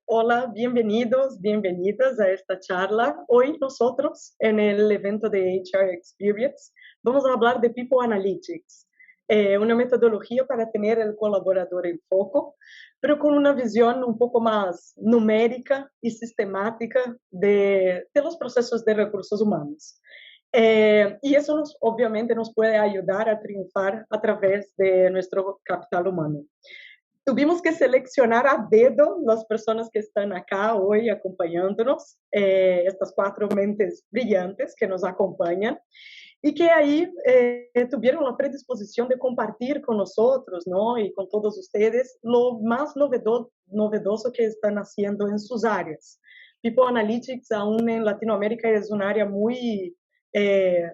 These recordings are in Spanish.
Hola, bienvenidos, bienvenidas a esta charla. Hoy nosotros en el evento de HR Experience vamos a hablar de People Analytics, una metodología para tener el colaborador en foco, pero con una visión un poco más numérica y sistemática de los procesos de recursos humanos. Y eso obviamente nos puede ayudar a triunfar a través de nuestro capital humano. Tuvimos que seleccionar a dedo las personas que están acá hoy acompañándonos, estas cuatro mentes brillantes que nos acompañan y que ahí tuvieron la predisposición de compartir con nosotros, ¿no? Y con todos ustedes lo más novedoso que están haciendo en sus áreas. People Analytics aún en Latinoamérica es un área muy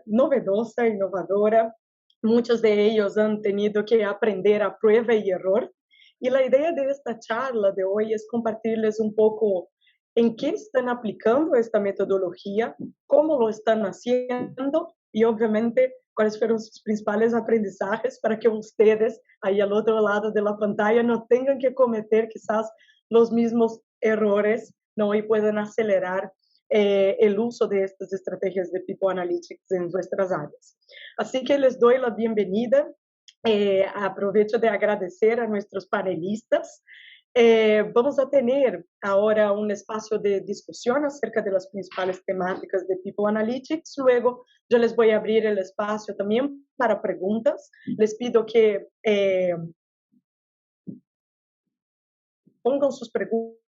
novedosa, innovadora. Muchos de ellos han tenido que aprender a prueba y error. Y la idea de esta charla de hoy es compartirles un poco en qué están aplicando esta metodología, cómo lo están haciendo y obviamente cuáles fueron sus principales aprendizajes para que ustedes ahí al otro lado de la pantalla no tengan que cometer quizás los mismos errores, ¿no? Y puedan acelerar el uso de estas estrategias de People Analytics en nuestras áreas. Así que les doy la bienvenida. Aprovecho de agradecer a nuestros panelistas. Vamos a tener ahora un espacio de discusión acerca de las principales temáticas de People Analytics. Luego yo les voy a abrir el espacio también para preguntas. Les pido que pongan sus preguntas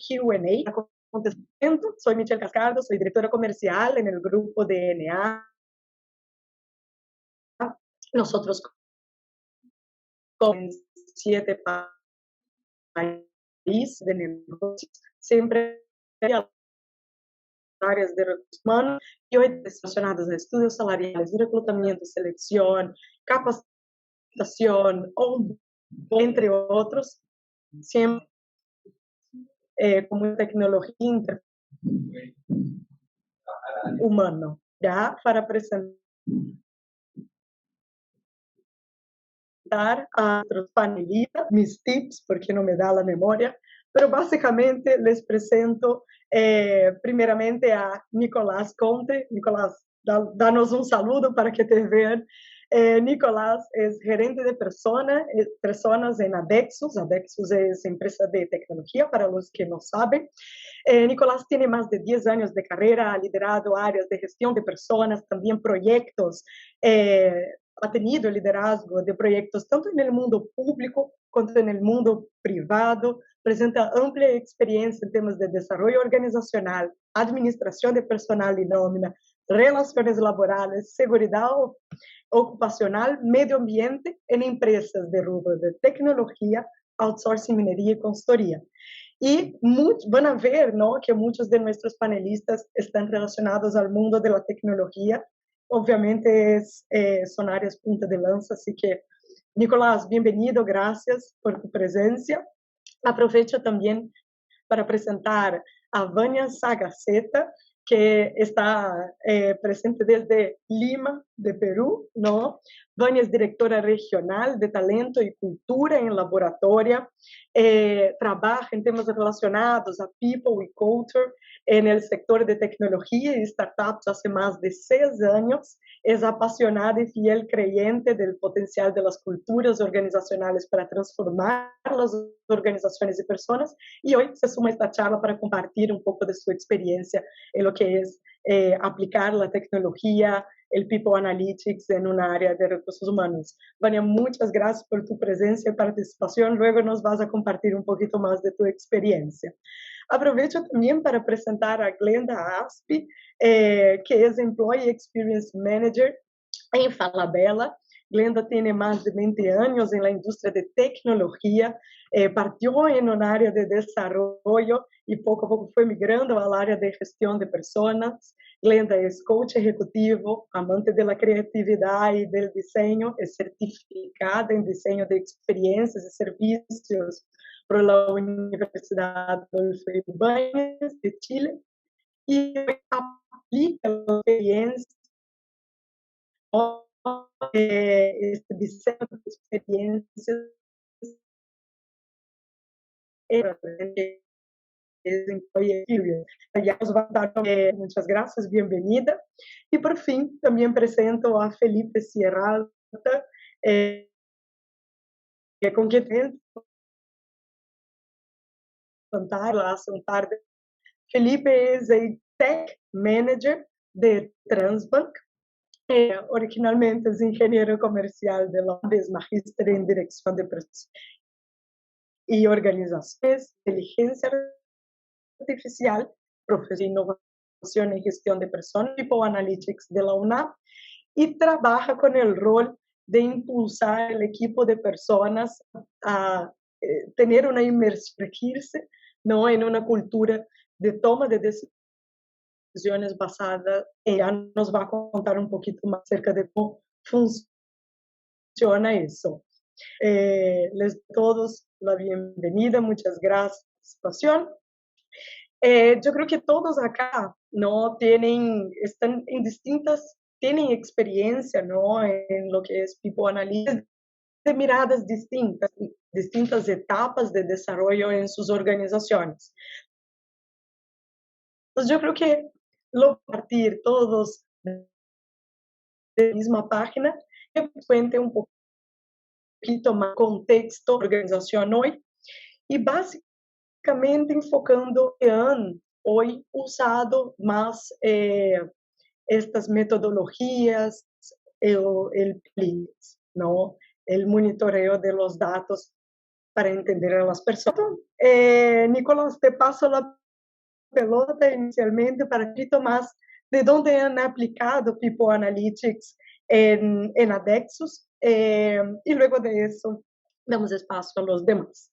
Q&A. Soy Michelle Cascardo, soy directora comercial en el grupo de NA. Nosotros con 7 países de negocios, siempre áreas de recursos humanos y hoy relacionadas a estudios salariales, reclutamiento, selección, capacitación, entre otros, siempre como tecnología humano, ¿ya? Para presentar a otros panelistas mis tips, porque no me da la memoria, pero básicamente les presento primeramente a Nicolás Conte. Nicolás, danos un saludo para que te vean. Nicolás es gerente de personas en Adexus. Adexus es empresa de tecnología, para los que no saben. Nicolás tiene más de 10 años de carrera, ha liderado áreas de gestión de personas, también proyectos, ha tenido liderazgo de proyectos tanto en el mundo público como en el mundo privado, presenta amplia experiencia en temas de desarrollo organizacional, administración de personal y nómina, relaciones laborales, seguridad ocupacional, medio ambiente en empresas de rubro de tecnología, outsourcing, minería y consultoría. Y van a ver, ¿no?, que muchos de nuestros panelistas están relacionados al mundo de la tecnología. Obviamente son áreas punta de lanza, así que, Nicolás, bienvenido, gracias por tu presencia. Aprovecho también para presentar a Vania Sagaceta, que está presente desde Lima, de Perú, ¿no? Vania es directora regional de talento y cultura en Laboratoria, trabaja en temas relacionados a people y culture en el sector de tecnología y startups hace más de 6 años. Es apasionada y fiel creyente del potencial de las culturas organizacionales para transformar las organizaciones y personas, y hoy se suma a esta charla para compartir un poco de su experiencia en lo que es aplicar la tecnología, el People Analytics en un área de recursos humanos. Vania, muchas gracias por tu presencia y participación. Luego nos vas a compartir un poquito más de tu experiencia. Aprovecho también para presentar a Glenda Aspi, que es Employee Experience Manager en Falabella. Glenda tiene más de 20 años en la industria de tecnología, partió en un área de desarrollo y poco a poco fue migrando al área de gestión de personas. Glenda es coach ejecutivo, amante de la creatividad y del diseño, es certificada en diseño de experiencias y servicios por la Universidad Adolfo Ibáñez de Chile y aplica la experiencia este diseño de experiencias realmente es increíble. Ya nos va a dar muchas gracias, bienvenida. Y por fin también presento a Felipe Sierra, eh, con quien contar hace un par de... Felipe es el Tech Manager de Transbank. Originalmente es ingeniero comercial de la UNDES, magíster en dirección de personas y organizaciones, inteligencia artificial, profesor de innovación y gestión de personas, tipo Analytics de la UNAM, y trabaja con el rol de impulsar el equipo de personas a tener una inmersión, ¿no? En una cultura de toma de decisiones basada en... Ya nos va a contar un poquito más acerca de cómo funciona eso. Les doy a todos la bienvenida, muchas gracias por la participación. Yo creo que todos acá no tienen, están en distintas, tienen experiencia, ¿no? En lo que es People Analytics, de miradas distintas, distintas etapas de desarrollo en sus organizaciones. Entonces yo creo que lo partir todos de la misma página, que cuente un poquito más contexto de la organización hoy y básicamente enfocando que han hoy usado más estas metodologías, el PLIS, ¿no? El monitoreo de los datos para entender a las personas. Nicolás, te paso la pelota inicialmente para que más de dónde han aplicado People Analytics en Adexus y luego de eso damos espacio a los demás.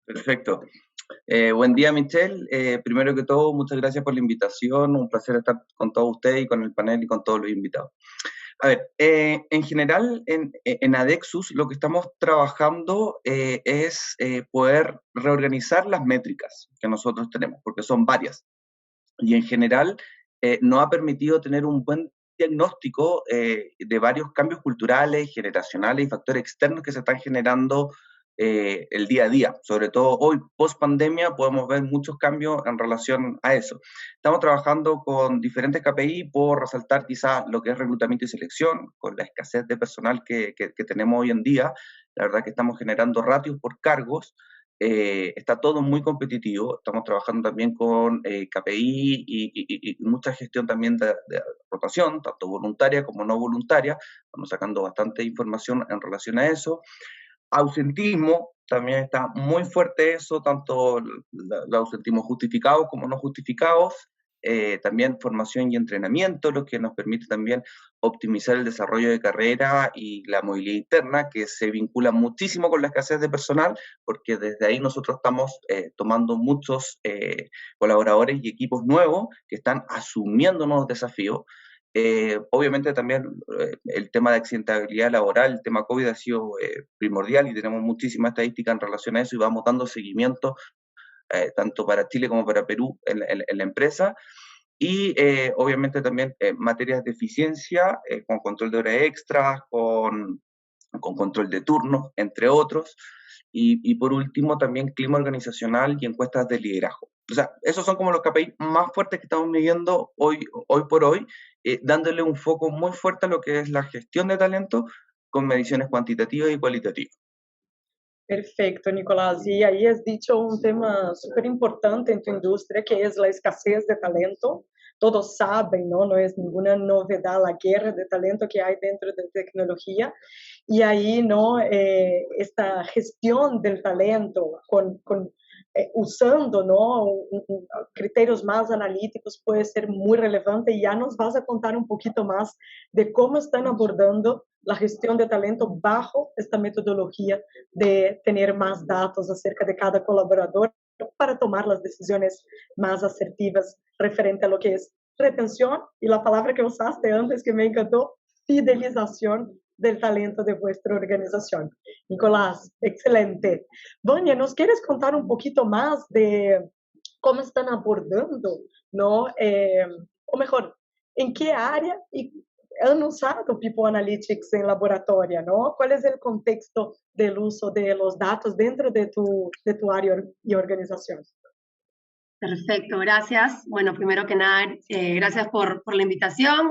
Perfecto. Buen día, Michelle. Primero que todo, muchas gracias por la invitación. Un placer estar con todos ustedes y con el panel y con todos los invitados. A ver, en general, en Adexus lo que estamos trabajando es poder reorganizar las métricas que nosotros tenemos, porque son varias. Y en general nos ha permitido tener un buen diagnóstico de varios cambios culturales, generacionales y factores externos que se están generando el día a día. Sobre todo hoy, post pandemia, podemos ver muchos cambios en relación a eso. Estamos trabajando con diferentes KPI por resaltar quizás lo que es reclutamiento y selección, con la escasez de personal que tenemos hoy en día. La verdad que estamos generando ratios por cargos. Está todo muy competitivo. Estamos trabajando también con KPI y mucha gestión también de rotación, tanto voluntaria como no voluntaria. Estamos sacando bastante información en relación a eso. Ausentismo, también está muy fuerte eso, tanto el ausentismo justificados como no justificados. También formación y entrenamiento, lo que nos permite también optimizar el desarrollo de carrera y la movilidad interna, que se vincula muchísimo con la escasez de personal, porque desde ahí nosotros estamos tomando muchos colaboradores y equipos nuevos que están asumiendo nuevos desafíos. Obviamente también el tema de accidentabilidad laboral, el tema COVID ha sido primordial y tenemos muchísima estadística en relación a eso y vamos dando seguimiento tanto para Chile como para Perú en la empresa. Y obviamente también materias de eficiencia, con control de horas extras, con control de turnos, entre otros. Y por último, también clima organizacional y encuestas de liderazgo. O sea, esos son como los KPI más fuertes que estamos midiendo hoy por hoy, dándole un foco muy fuerte a lo que es la gestión de talento con mediciones cuantitativas y cualitativas. Perfecto, Nicolás. Y ahí has dicho un tema súper importante en tu industria, que es la escasez de talento. Todos saben, ¿no? No es ninguna novedad la guerra de talento que hay dentro de tecnología. Y ahí, ¿no? Esta gestión del talento usando, ¿no? Criterios más analíticos puede ser muy relevante. Y ya nos vas a contar un poquito más de cómo están abordando la gestión de talento bajo esta metodología de tener más datos acerca de cada colaborador para tomar las decisiones más asertivas referente a lo que es retención y la palabra que usaste antes que me encantó, fidelización del talento de vuestra organización. Nicolás, excelente. Vania, ¿nos quieres contar un poquito más de cómo están abordando, ¿no? O mejor, en qué área y han usado People Analytics en laboratorio, ¿no? ¿Cuál es el contexto del uso de los datos dentro de tu área y organización? Perfecto, gracias. Bueno, primero que nada, gracias por la invitación.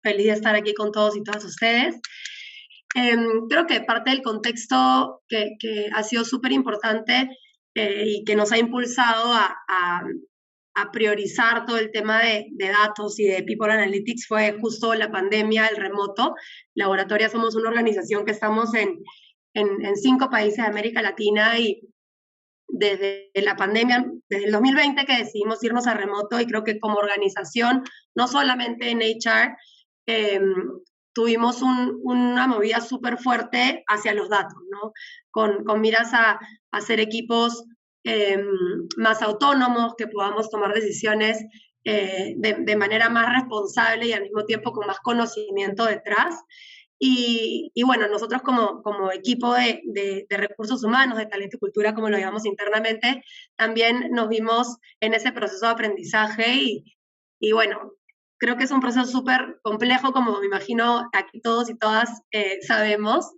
Feliz de estar aquí con todos y todas ustedes. Creo que parte del contexto que ha sido súper importante y que nos ha impulsado a priorizar todo el tema de datos y de People Analytics fue justo la pandemia, el remoto. Laboratoria somos una organización que estamos en 5 países de América Latina y desde la pandemia, desde el 2020 que decidimos irnos a remoto y creo que como organización, no solamente en HR, tuvimos una movida súper fuerte hacia los datos, ¿no? Con miras a hacer equipos más autónomos, que podamos tomar decisiones de manera más responsable y al mismo tiempo con más conocimiento detrás. Y bueno, nosotros como equipo de recursos humanos, de talento y cultura, como lo llamamos internamente, también nos vimos en ese proceso de aprendizaje y bueno, creo que es un proceso súper complejo, como me imagino aquí todos y todas sabemos.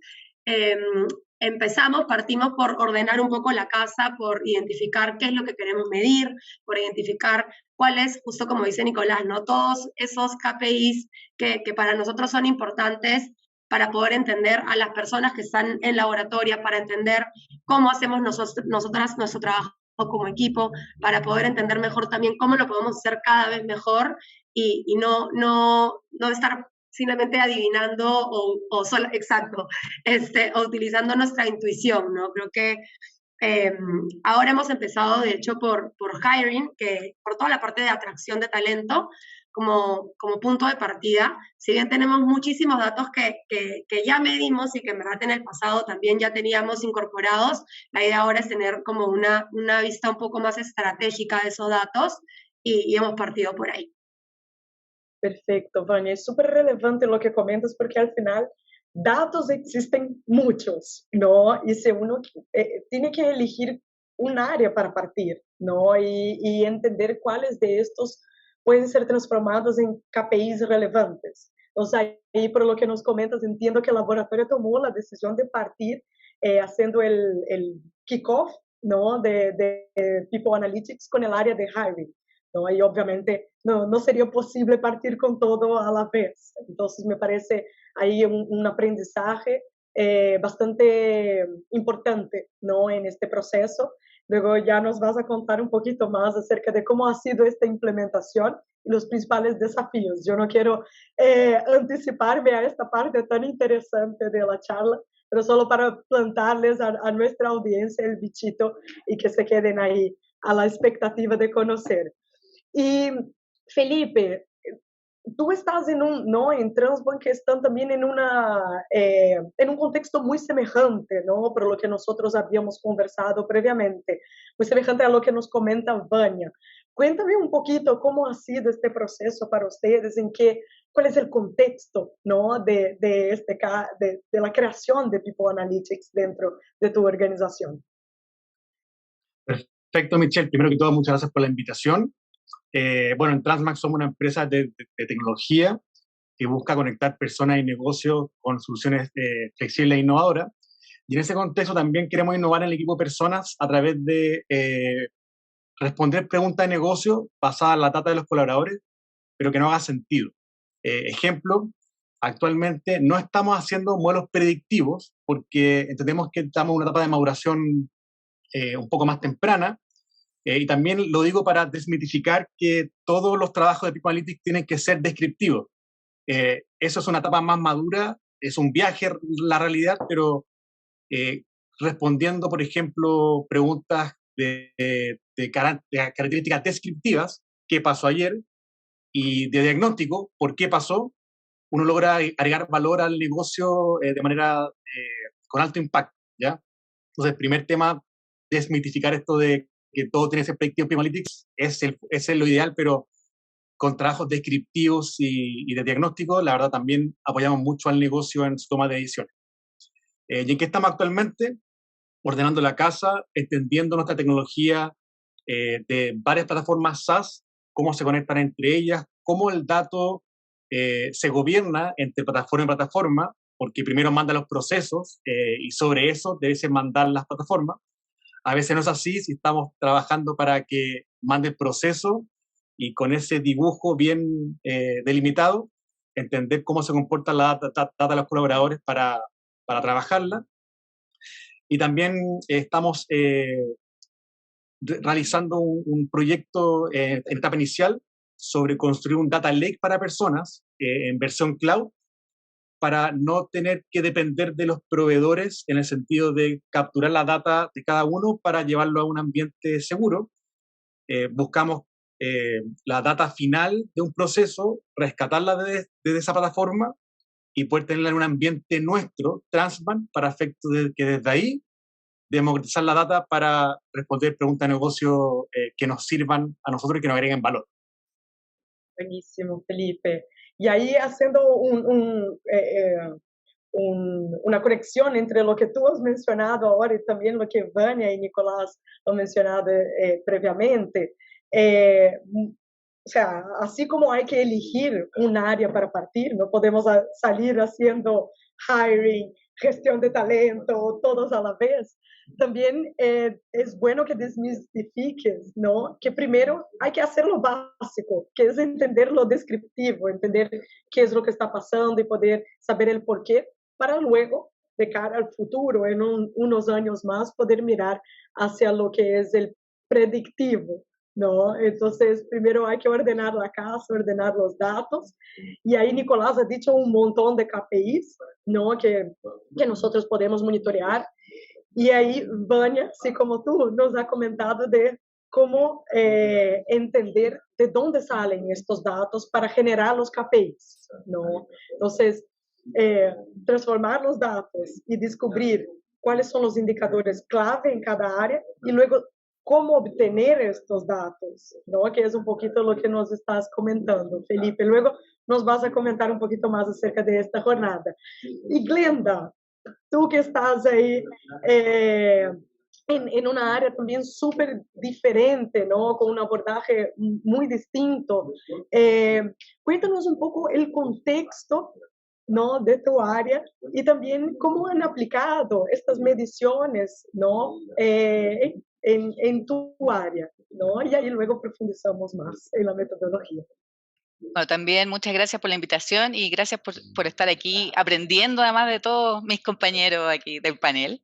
Partimos por ordenar un poco la casa, por identificar qué es lo que queremos medir, por identificar cuáles, justo como dice Nicolás, ¿no? Todos esos KPIs que para nosotros son importantes para poder entender a las personas que están en laboratorio, para entender cómo hacemos nosotras nuestro trabajo como equipo, para poder entender mejor también cómo lo podemos hacer cada vez mejor y no estar simplemente adivinando o solo, exacto, o utilizando nuestra intuición, ¿no? Creo que ahora hemos empezado, de hecho, por hiring, por toda la parte de atracción de talento, como punto de partida. Si bien tenemos muchísimos datos que ya medimos y que en verdad en el pasado también ya teníamos incorporados, la idea ahora es tener como una vista un poco más estratégica de esos datos y hemos partido por ahí. Perfecto, Vania. Es súper relevante lo que comentas porque al final datos existen muchos, ¿no? Y si uno tiene que elegir un área para partir, ¿no? Y entender cuáles de estos pueden ser transformados en KPIs relevantes. O sea, y por lo que nos comentas, entiendo que el laboratorio tomó la decisión de partir haciendo el kickoff, ¿no? de People Analytics con el área de hiring, ¿no? Y obviamente no sería posible partir con todo a la vez. Entonces me parece ahí un aprendizaje bastante importante, ¿no? En este proceso. Luego ya nos vas a contar un poquito más acerca de cómo ha sido esta implementación y los principales desafíos. Yo no quiero anticiparme a esta parte tan interesante de la charla, pero solo para plantarles a nuestra audiencia el bichito y que se queden ahí a la expectativa de conocer. Y Felipe, tú estás ¿no? en Transbank, que están también en un contexto muy semejante, ¿no? Por lo que nosotros habíamos conversado previamente, muy semejante a lo que nos comenta Vania. Cuéntame un poquito cómo ha sido este proceso para ustedes, cuál es el contexto, ¿no? de la creación de People Analytics dentro de tu organización. Perfecto, Michelle. Primero que todo, muchas gracias por la invitación. Bueno, en Transmax somos una empresa de tecnología que busca conectar personas y negocios con soluciones flexibles e innovadoras. Y en ese contexto también queremos innovar en el equipo de personas a través de responder preguntas de negocio basadas en la data de los colaboradores, pero que no haga sentido. Ejemplo, actualmente no estamos haciendo modelos predictivos porque entendemos que estamos en una etapa de maduración un poco más temprana. Y también lo digo para desmitificar que todos los trabajos de People Analytics tienen que ser descriptivos. Eso es una etapa más madura, es un viaje, la realidad, pero respondiendo, por ejemplo, preguntas de características descriptivas, ¿qué pasó ayer? Y de diagnóstico, ¿por qué pasó? Uno logra agregar valor al negocio de manera con alto impacto, ¿ya? Entonces, primer tema, desmitificar esto de que todo tiene que ser predictivo en People Analytics, es lo ideal, pero con trabajos descriptivos y de diagnóstico, la verdad también apoyamos mucho al negocio en su toma de decisiones. ¿Y en qué estamos actualmente? Ordenando la casa, entendiendo nuestra tecnología de varias plataformas SaaS, cómo se conectan entre ellas, cómo el dato se gobierna entre plataforma y plataforma, porque primero manda los procesos y sobre eso debe mandar las plataformas. A veces no es así, si estamos trabajando para que mande el proceso y con ese dibujo bien delimitado, entender cómo se comporta la data de los colaboradores para trabajarla. Y también estamos realizando un proyecto en etapa inicial sobre construir un data lake para personas en versión cloud, para no tener que depender de los proveedores en el sentido de capturar la data de cada uno para llevarlo a un ambiente seguro. Buscamos la data final de un proceso, rescatarla desde esa plataforma y poder tenerla en un ambiente nuestro, Transbank, para efecto de que desde ahí democratizar la data para responder preguntas de negocio que nos sirvan a nosotros y que nos agreguen valor. Buenísimo, Felipe. Y ahí haciendo una conexión entre lo que tú has mencionado ahora y también lo que Vania y Nicolás han mencionado previamente. O sea, así como hay que elegir un área para partir, no podemos salir haciendo hiring, gestión de talento, todos a la vez. También es bueno que desmistifiques, ¿no? Que primero hay que hacer lo básico, que es entender lo descriptivo, entender qué es lo que está pasando y poder saber el porqué, para luego, de cara al futuro, en unos años más, poder mirar hacia lo que es el predictivo, ¿no? Entonces, primero hay que ordenar la casa, ordenar los datos, y ahí Nicolás ha dicho un montón de KPIs, ¿no? Que nosotros podemos monitorear. Y ahí Vania, así como tú, nos ha comentado de cómo entender de dónde salen estos datos para generar los KPIs, ¿no? Entonces, transformar los datos y descubrir cuáles son los indicadores clave en cada área y luego cómo obtener estos datos, ¿no? Que es un poquito lo que nos estás comentando, Felipe. Luego nos vas a comentar un poquito más acerca de esta jornada. Y Glenda, tú que estás ahí en una área también súper diferente, ¿no? Con un abordaje muy distinto. Cuéntanos un poco el contexto, ¿no? De tu área y también cómo han aplicado estas mediciones, ¿no? En tu área, ¿no? Y ahí luego profundizamos más en la metodología. Bueno, también muchas gracias por la invitación y gracias por estar aquí aprendiendo, además de todos mis compañeros aquí del panel.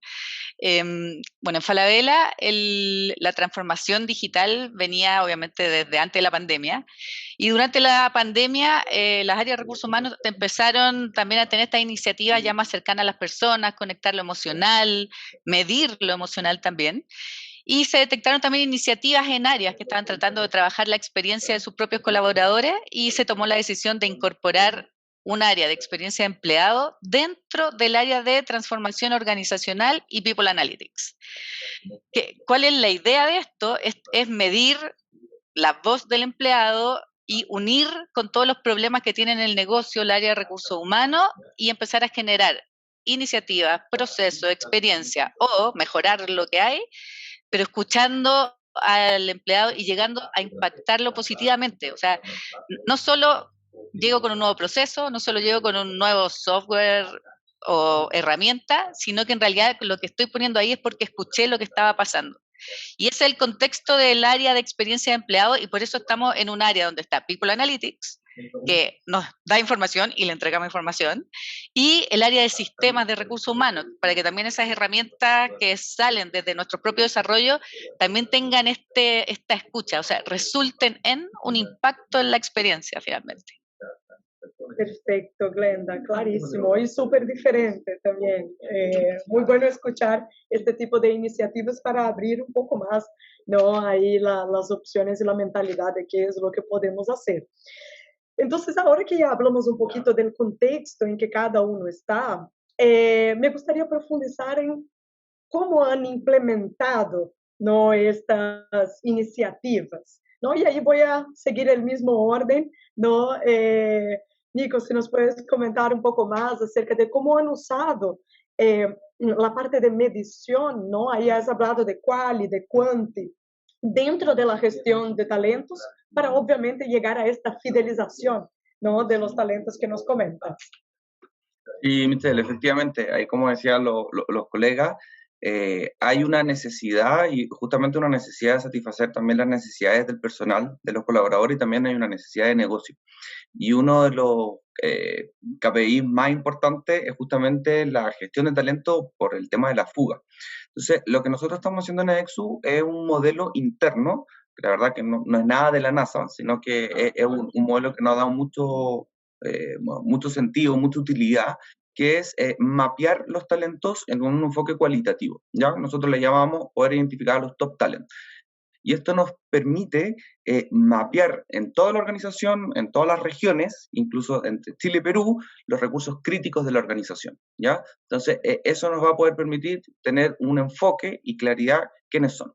Bueno, en Falabella la transformación digital venía obviamente desde antes de la pandemia, y durante la pandemia las áreas de recursos humanos empezaron también a tener estas iniciativas ya más cercanas a las personas, conectar lo emocional, medir lo emocional también. Y se detectaron también iniciativas en áreas que estaban tratando de trabajar la experiencia de sus propios colaboradores, y se tomó la decisión de incorporar un área de experiencia de empleado dentro del área de transformación organizacional y People Analytics. ¿Cuál es la idea de esto? Es medir la voz del empleado y unir con todos los problemas que tiene en el negocio el área de recursos humanos y empezar a generar iniciativas, procesos, experiencia o mejorar lo que hay, pero escuchando al empleado y llegando a impactarlo positivamente. O sea, no solo llego con un nuevo proceso, no solo llego con un nuevo software o herramienta, sino que en realidad lo que estoy poniendo ahí es porque escuché lo que estaba pasando. Y ese es el contexto del área de experiencia de empleado, y por eso estamos en un área donde está People Analytics, que nos da información y le entregamos información, y el área de sistemas de recursos humanos, para que también esas herramientas que salen desde nuestro propio desarrollo también tengan esta escucha, o sea, resulten en un impacto en la experiencia finalmente. Perfecto, Glenda, clarísimo y súper diferente también. Muy bueno escuchar este tipo de iniciativas para abrir un poco más, ¿no? Ahí las opciones y la mentalidad de qué es lo que podemos hacer. Entonces, ahora que ya hablamos un poquito del contexto en que cada uno está, me gustaría profundizar en cómo han implementado, ¿no? Estas iniciativas, ¿no? Y ahí voy a seguir el mismo orden, ¿no? Nico, si nos puedes comentar un poco más acerca de cómo han usado la parte de medición, ¿no? Ahí has hablado de quali, de quanti, dentro de la gestión de talentos, para obviamente llegar a esta fidelización ¿no? De los talentos que nos comentas. Y, Michelle, efectivamente, ahí como decían los colegas, hay una necesidad y justamente una necesidad de satisfacer también las necesidades del personal, de los colaboradores, y también hay una necesidad de negocio. Y uno de los KPIs más importantes es justamente la gestión de talento por el tema de la fuga. Entonces, lo que nosotros estamos haciendo en Adexus es un modelo interno, que la verdad que no es nada de la NASA, sino que es un modelo que nos ha dado mucho sentido, mucha utilidad, que es mapear los talentos en un enfoque cualitativo, ¿ya? Nosotros le llamamos poder identificar a los top talent. Y esto nos permite mapear en toda la organización, en todas las regiones, incluso entre Chile y Perú, los recursos críticos de la organización, ¿ya? Entonces, eso nos va a poder permitir tener un enfoque y claridad quiénes son.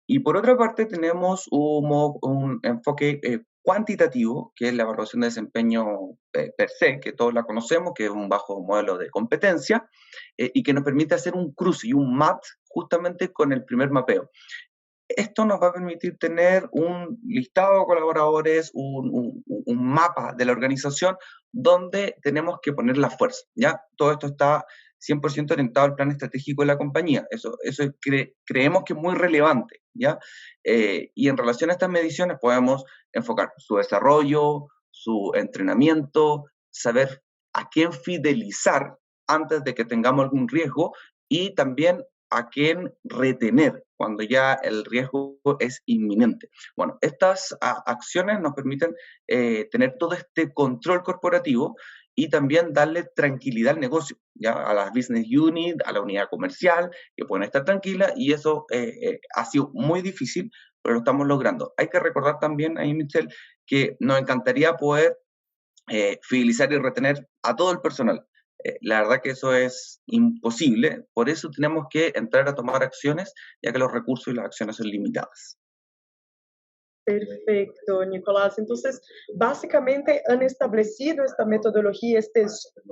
Y por otra parte, tenemos un enfoque cuantitativo, que es la evaluación de desempeño per se, que todos la conocemos, que es un bajo modelo de competencia, y que nos permite hacer un cruce y un match justamente con el primer mapeo. Esto nos va a permitir tener un listado de colaboradores, un mapa de la organización donde tenemos que poner la fuerza, ¿ya? Todo esto está 100% orientado al plan estratégico de la compañía. Eso creemos que es muy relevante, ¿ya? Y en relación a estas mediciones podemos enfocar su desarrollo, su entrenamiento, saber a quién fidelizar antes de que tengamos algún riesgo y también a quién retener cuando ya el riesgo es inminente. Bueno, estas acciones nos permiten tener todo este control corporativo y también darle tranquilidad al negocio, ya a las business unit, a la unidad comercial, que pueden estar tranquilas, y eso ha sido muy difícil, pero lo estamos logrando. Hay que recordar también ahí, Michelle, que nos encantaría poder fidelizar y retener a todo el personal. La verdad que eso es imposible, por eso tenemos que entrar a tomar acciones, ya que los recursos y las acciones son limitadas. Perfecto, Nicolás. Entonces, básicamente han establecido esta metodología,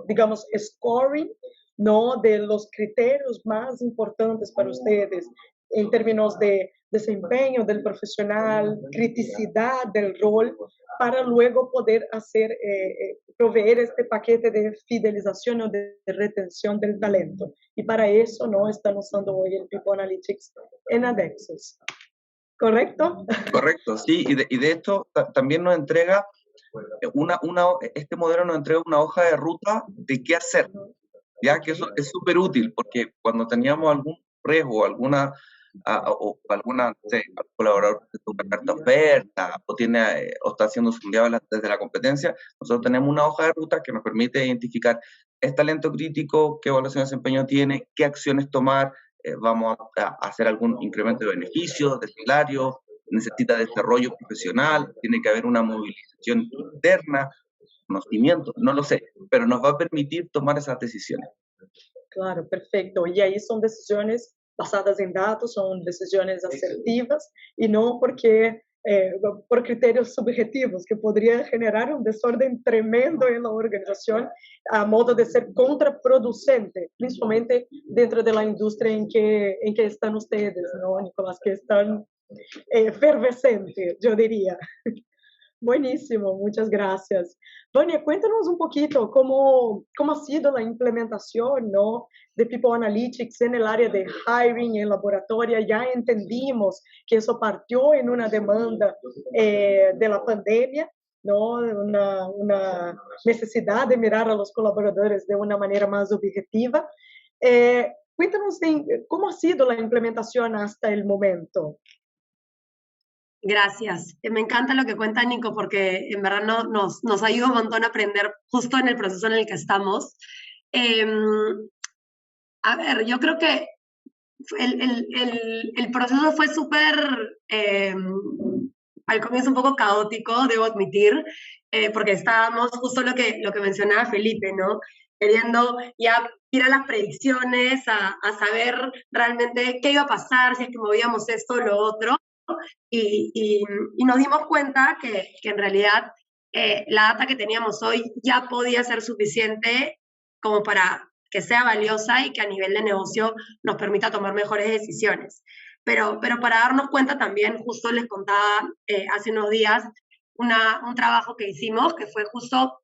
digamos, scoring, ¿no? De los criterios más importantes para ustedes en términos de desempeño del profesional, criticidad del rol, para luego poder proveer este paquete de fidelización o de retención del talento. Y para eso, ¿no? Están usando hoy el People Analytics en Adexus. ¿Correcto? Correcto, sí, y de hecho también nos entrega este modelo nos entrega una hoja de ruta de qué hacer, ya que eso es súper útil, porque cuando teníamos algún riesgo, alguna colaborador que tiene una carta oferta o está siendo sondeado desde la competencia, nosotros tenemos una hoja de ruta que nos permite identificar es talento crítico, qué evaluación de desempeño tiene, qué acciones tomar, vamos a hacer algún incremento de beneficios, de salario, necesita desarrollo profesional, tiene que haber una movilización interna, conocimiento, no lo sé, pero nos va a permitir tomar esas decisiones. Claro, perfecto. Y ahí son decisiones basadas en datos, son decisiones asertivas y no por criterios subjetivos que podrían generar un desorden tremendo en la organización a modo de ser contraproducente, principalmente dentro de la industria en que están ustedes, ¿no, Nicolás? Que están efervescentes, yo diría. Buenísimo, muchas gracias. Vania, cuéntanos un poquito cómo ha sido la implementación, ¿no? De People Analytics en el área de hiring, en laboratorio. Ya entendimos que eso partió en una demanda de la pandemia, ¿no? Una necesidad de mirar a los colaboradores de una manera más objetiva. Cuéntanos cómo ha sido la implementación hasta el momento. Gracias. Me encanta lo que cuenta Nico porque en verdad nos ayuda un montón a aprender justo en el proceso en el que estamos. A ver, yo creo que el proceso fue súper, al comienzo un poco caótico, debo admitir, porque estábamos justo lo que mencionaba Felipe, ¿no? Queriendo ya ir a las predicciones, a saber realmente qué iba a pasar, si es que movíamos esto o lo otro. Y nos dimos cuenta que en realidad la data que teníamos hoy ya podía ser suficiente como para que sea valiosa y que a nivel de negocio nos permita tomar mejores decisiones. Pero para darnos cuenta también, justo les contaba hace unos días, un trabajo que hicimos, que fue justo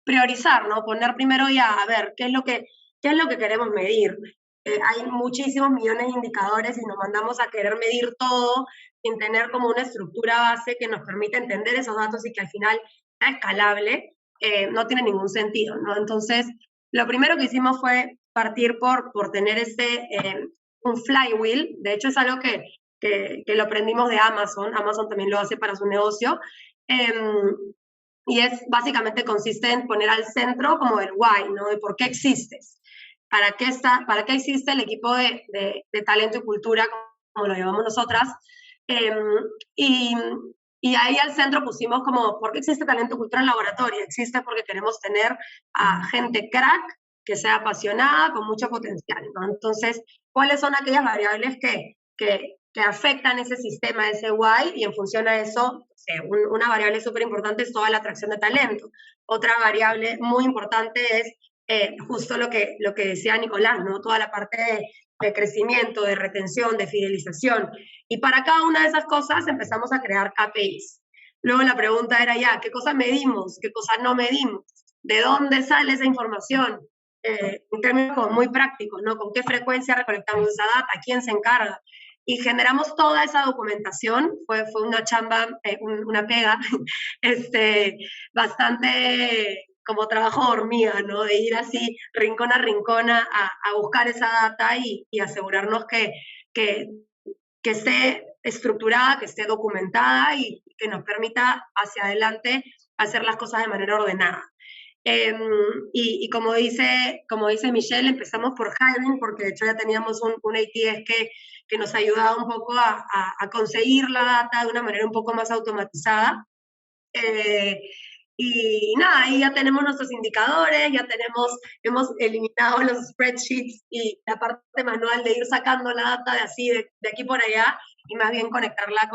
priorizar, ¿no? Poner primero ya, a ver, ¿qué es lo que queremos medir? Hay muchísimos millones de indicadores y nos mandamos a querer medir todo sin tener como una estructura base que nos permita entender esos datos y que al final sea escalable, no tiene ningún sentido, ¿no? Entonces, lo primero que hicimos fue partir por tener un flywheel. De hecho, es algo que lo aprendimos de Amazon. Amazon también lo hace para su negocio. Y básicamente consiste en poner al centro como el why, ¿no? De por qué existes. ¿Para qué existe el equipo de talento y cultura, como lo llamamos nosotras? Y ahí al centro pusimos como, ¿por qué existe talento y cultura en laboratorio? Existe porque queremos tener a gente crack, que sea apasionada, con mucho potencial, ¿no? Entonces, ¿cuáles son aquellas variables que afectan ese sistema, ese why? Y en función a eso, una variable súper importante es toda la atracción de talento. Otra variable muy importante es justo lo que decía Nicolás, ¿no? Toda la parte de crecimiento, de retención, de fidelización. Y para cada una de esas cosas empezamos a crear KPIs. Luego la pregunta era ya, ¿qué cosas medimos? ¿Qué cosas no medimos? ¿De dónde sale esa información? En términos como muy prácticos, ¿no? ¿Con qué frecuencia recolectamos esa data? ¿Quién se encarga? Y generamos toda esa documentación. Fue una chamba, una pega, bastante como trabajo de hormiga, ¿no? De ir así rincón a rincón a buscar esa data y asegurarnos que esté estructurada, que esté documentada y que nos permita hacia adelante hacer las cosas de manera ordenada. Y como dice Michelle, empezamos por hiring, porque de hecho ya teníamos un ATS que nos ayudaba un poco a conseguir la data de una manera un poco más automatizada. Y nada, ahí ya tenemos nuestros indicadores, hemos eliminado los spreadsheets y la parte manual de ir sacando la data de aquí por allá y más bien conectarla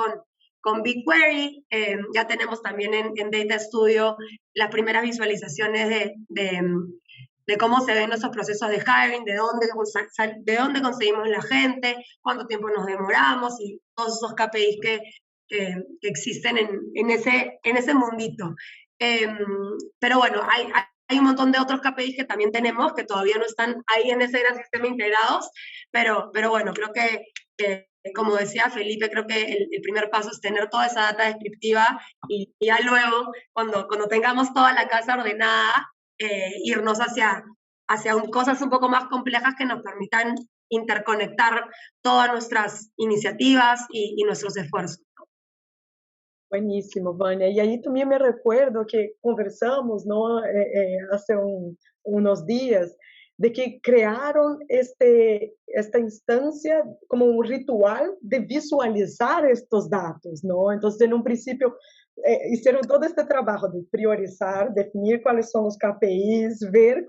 con BigQuery. Ya tenemos también en Data Studio las primeras visualizaciones de cómo se ven nuestros procesos de hiring, de dónde conseguimos la gente, cuánto tiempo nos demoramos y todos esos KPIs que existen en ese mundito. Pero bueno, hay un montón de otros KPIs que también tenemos que todavía no están ahí en ese gran sistema integrados, pero bueno, creo que como decía Felipe, creo que el primer paso es tener toda esa data descriptiva y ya luego, cuando tengamos toda la casa ordenada, irnos hacia cosas un poco más complejas que nos permitan interconectar todas nuestras iniciativas y nuestros esfuerzos. Buenísimo, Vânia. E aí também me recuerdo que conversamos, não, há uns dias, de que criaram esta instância como um ritual de visualizar estes dados, não? Então, em um princípio, fizeram todo este trabalho de priorizar, definir quais são os KPIs, ver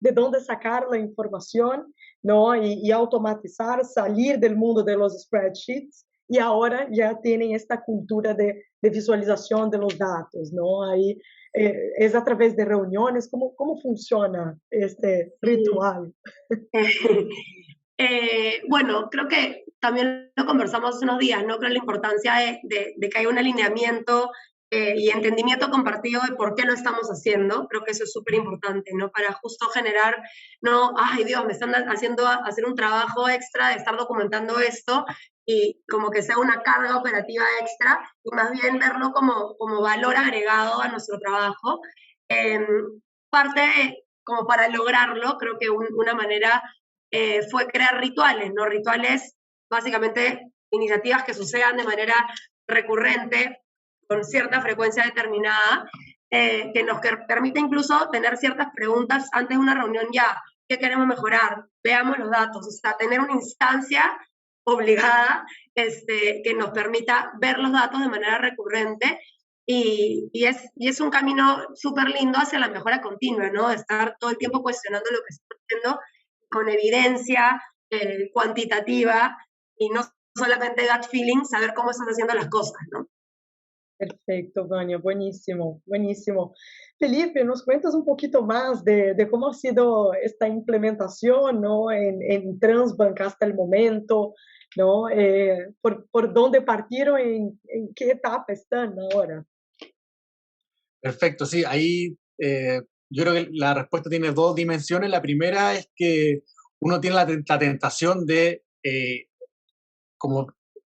de onde sacar a informação, não? E automatizar, sair do mundo de los spreadsheets. E agora já têm esta cultura de visualização de los dados, não? Aí é através de reuniões. Como funciona este ritual? Bueno, creo que también lo conversamos hace unos días, ¿no? Creo la importancia de que haya un alineamiento y entendimiento compartido de por qué lo estamos haciendo. Creo que eso es súper importante, ¿no? Para justo generar, no, ay Dios, me están haciendo hacer un trabajo extra de estar documentando esto y como que sea una carga operativa extra, y más bien verlo como valor agregado a nuestro trabajo. Como para lograrlo, creo que una manera fue crear rituales, ¿no? Rituales, básicamente, iniciativas que sucedan de manera recurrente, con cierta frecuencia determinada, que nos permite incluso tener ciertas preguntas antes de una reunión ya. ¿Qué queremos mejorar? Veamos los datos. O sea, tener una instancia obligada que nos permita ver los datos de manera recurrente y es un camino súper lindo hacia la mejora continua, ¿no? Estar todo el tiempo cuestionando lo que está haciendo con evidencia cuantitativa y no solamente gut feeling, saber cómo estás haciendo las cosas, ¿no? Perfecto, Vânia, buenísimo, buenísimo. Felipe, nos cuentas un poquito más de cómo ha sido esta implementación, ¿no? en Transbank hasta el momento, ¿no? Por dónde partieron, en qué etapa están ahora. Perfecto, sí, ahí yo creo que la respuesta tiene dos dimensiones. La primera es que uno tiene la tentación de como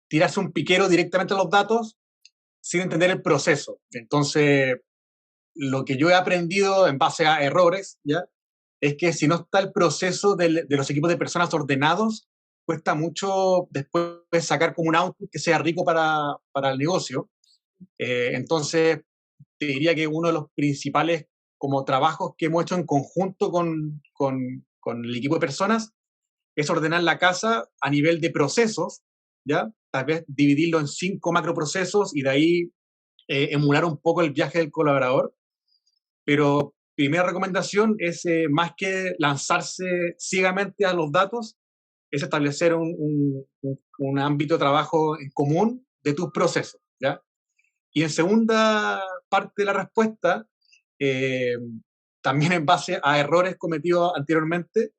tirarse un piquero directamente a los datos sin entender el proceso. Entonces, lo que yo he aprendido en base a errores, ¿ya? Es que si no está el proceso de los equipos de personas ordenados, cuesta mucho después sacar como un output que sea rico para el negocio. Entonces, te diría que uno de los principales como trabajos que hemos hecho en conjunto con el equipo de personas es ordenar la casa a nivel de procesos, ¿ya? Tal vez dividirlo en 5 macroprocesos y de ahí emular un poco el viaje del colaborador. Pero primera recomendación es más que lanzarse ciegamente a los datos, es establecer un ámbito de trabajo en común de tus procesos, ¿ya? Y en segunda parte de la respuesta, eh, también en base a errores cometidos anteriormente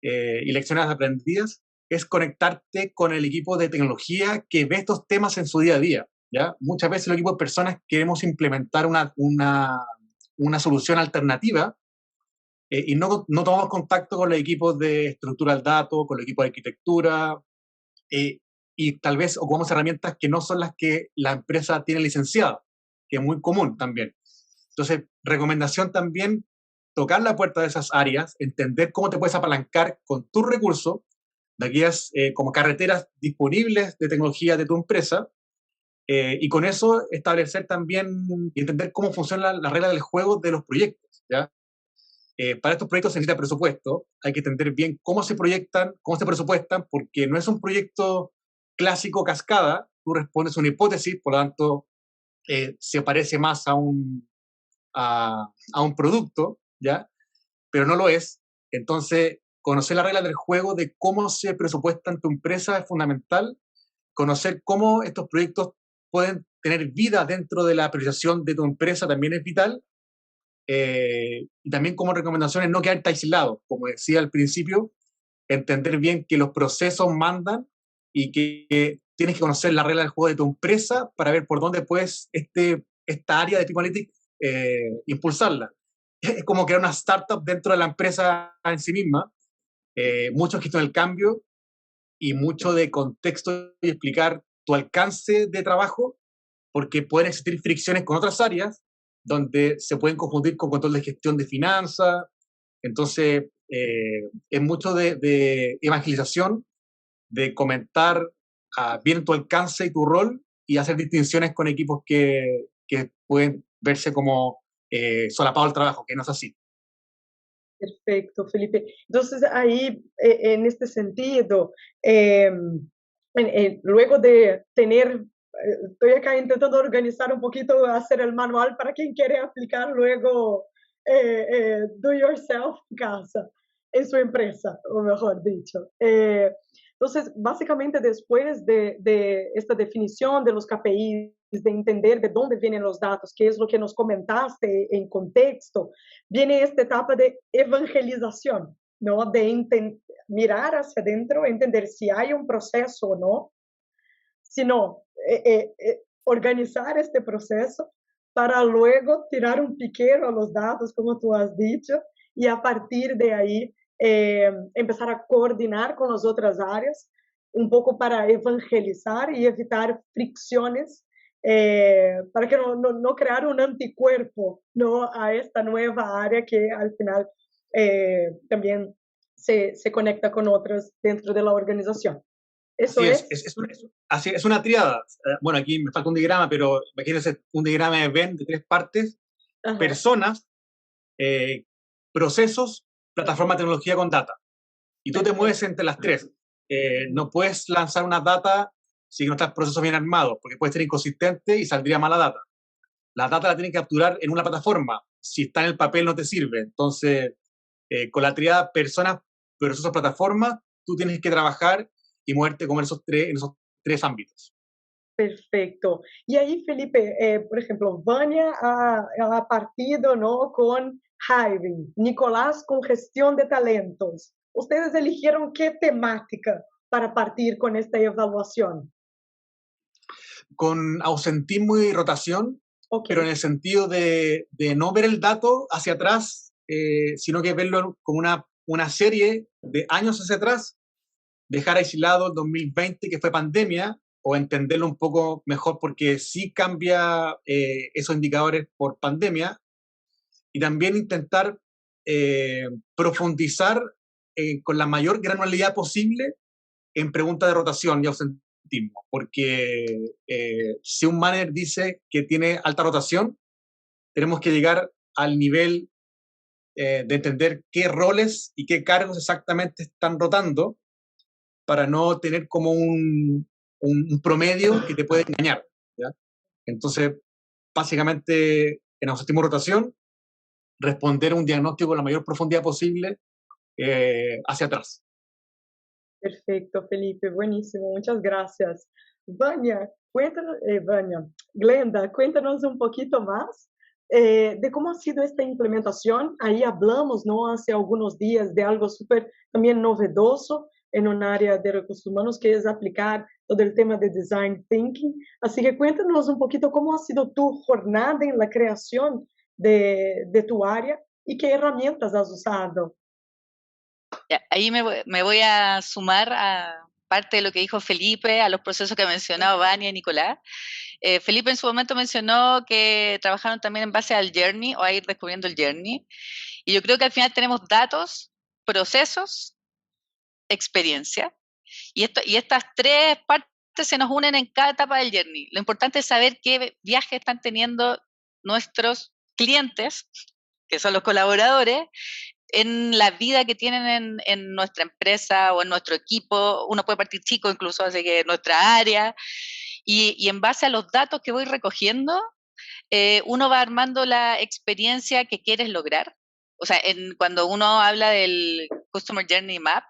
y lecciones aprendidas, es conectarte con el equipo de tecnología que ve estos temas en su día a día, ¿ya? Muchas veces el equipo de personas queremos implementar una solución alternativa y no tomamos contacto con los equipos de estructura del dato, con los equipos de arquitectura, y tal vez ocupamos herramientas que no son las que la empresa tiene licenciada, que es muy común también. Entonces, recomendación también, tocar la puerta de esas áreas, entender cómo te puedes apalancar con tus recursos, de aquellas como carreteras disponibles de tecnología de tu empresa, y con eso establecer también y entender cómo funciona la regla del juego de los proyectos, ¿ya? Para estos proyectos se necesita presupuesto, hay que entender bien cómo se proyectan, cómo se presupuestan, porque no es un proyecto clásico cascada, tú respondes una hipótesis, por lo tanto se parece más a un producto, ¿ya? Pero no lo es. Entonces, conocer la regla del juego de cómo se presupuesta en tu empresa es fundamental, conocer cómo estos proyectos pueden tener vida dentro de la priorización de tu empresa también es vital. Y también como recomendaciones no quedarte aislado, como decía al principio, entender bien que los procesos mandan y que tienes que conocer la regla del juego de tu empresa para ver por dónde puedes esta área de People Analytics impulsarla. Es como crear una startup dentro de la empresa en sí misma, mucho gestión del cambio y mucho de contexto y explicar tu alcance de trabajo, porque pueden existir fricciones con otras áreas donde se pueden confundir con control de gestión de finanzas. Entonces, es mucho de evangelización, de comentar bien tu alcance y tu rol y hacer distinciones con equipos que pueden verse como solapado el trabajo, que no es así. Perfecto, Felipe. Entonces, ahí, en este sentido, luego de tener, estoy acá intentando organizar un poquito, hacer el manual para quien quiere aplicar luego do yourself en casa, en su empresa, o mejor dicho. Entonces, básicamente, después de esta definición de los KPIs, de entender de dónde vienen los datos, qué es lo que nos comentaste en contexto, viene esta etapa de evangelización, ¿no? De mirar hacia adentro, entender si hay un proceso o no, si no, organizar este proceso para luego tirar un piquero a los datos, como tú has dicho, y a partir de ahí empezar a coordinar con las otras áreas, un poco para evangelizar y evitar fricciones, para que no crear un anticuerpo, ¿no? A esta nueva área que al final también se conecta con otras dentro de la organización. ¿Eso Así es? Así es una triada. Bueno, aquí me falta un diagrama, pero imagínense un diagrama de Venn de 3 partes: Ajá. personas, procesos, plataforma, tecnología con data. Y tú te mueves entre las tres. No puedes lanzar una data si no estás procesos bien armados, porque puede ser inconsistente y saldría mala data. La data la tienes que capturar en una plataforma. Si está en el papel no te sirve. Entonces, con la triada personas, procesos, plataformas, tú tienes que trabajar y moverte como en esos tres ámbitos. Perfecto. Y ahí, Felipe, por ejemplo, Vania ha partido, ¿no?, con hiring, Nicolás con gestión de talentos. ¿Ustedes eligieron qué temática para partir con esta evaluación? Con ausentismo y rotación, Okay. pero en el sentido de no ver el dato hacia atrás, sino que verlo como una serie de años hacia atrás, dejar aislado el 2020, que fue pandemia, o entenderlo un poco mejor porque sí cambia esos indicadores por pandemia, y también intentar profundizar con la mayor granularidad posible en preguntas de rotación y ausentismo, porque si un manager dice que tiene alta rotación, tenemos que llegar al nivel de entender qué roles y qué cargos exactamente están rotando para no tener como un promedio que te puede engañar, ¿ya? Entonces, básicamente, en ausentismo rotación, responder a un diagnóstico con la mayor profundidad posible hacia atrás. Perfecto, Felipe, buenísimo, muchas gracias. Vania, cuéntanos, Glenda, cuéntanos un poquito más de cómo ha sido esta implementación. Ahí hablamos, ¿no? Hace algunos días de algo súper también novedoso en un área de recursos humanos, que es aplicar todo el tema de design thinking. Así que cuéntanos un poquito cómo ha sido tu jornada en la creación de tu área y qué herramientas has usado. Ya, ahí me voy a sumar a parte de lo que dijo Felipe, a los procesos que ha mencionado Vania y Nicolás. Felipe en su momento mencionó que trabajaron también en base al Journey o a ir descubriendo el Journey. Y yo creo que al final tenemos datos, procesos, experiencia. Y estas tres partes se nos unen en cada etapa del Journey. Lo importante es saber qué viaje están teniendo nuestros clientes, que son los colaboradores, en la vida que tienen en nuestra empresa o en nuestro equipo. Uno puede partir chico incluso, así que en nuestra área. Y en base a los datos que voy recogiendo, uno va armando la experiencia que quieres lograr. O sea, cuando uno habla del Customer Journey Map,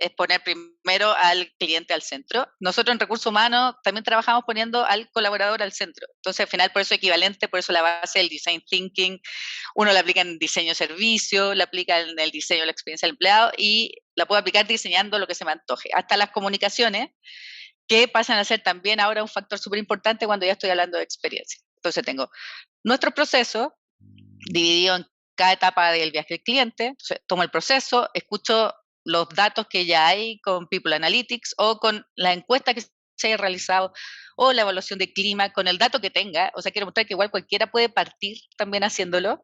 es poner primero al cliente al centro. Nosotros en recursos humanos también trabajamos poniendo al colaborador al centro. Entonces, al final, por eso equivalente, por eso la base del design thinking, uno la aplica en diseño de servicio, la aplica en el diseño de la experiencia del empleado y la puedo aplicar diseñando lo que se me antoje. Hasta las comunicaciones, que pasan a ser también ahora un factor súper importante cuando ya estoy hablando de experiencia. Entonces, tengo nuestro proceso dividido en cada etapa del viaje del cliente. Entonces, tomo el proceso, escucho los datos que ya hay con People Analytics o con la encuesta que se haya realizado o la evaluación de clima, con el dato que tenga. O sea, quiero mostrar que igual cualquiera puede partir también haciéndolo.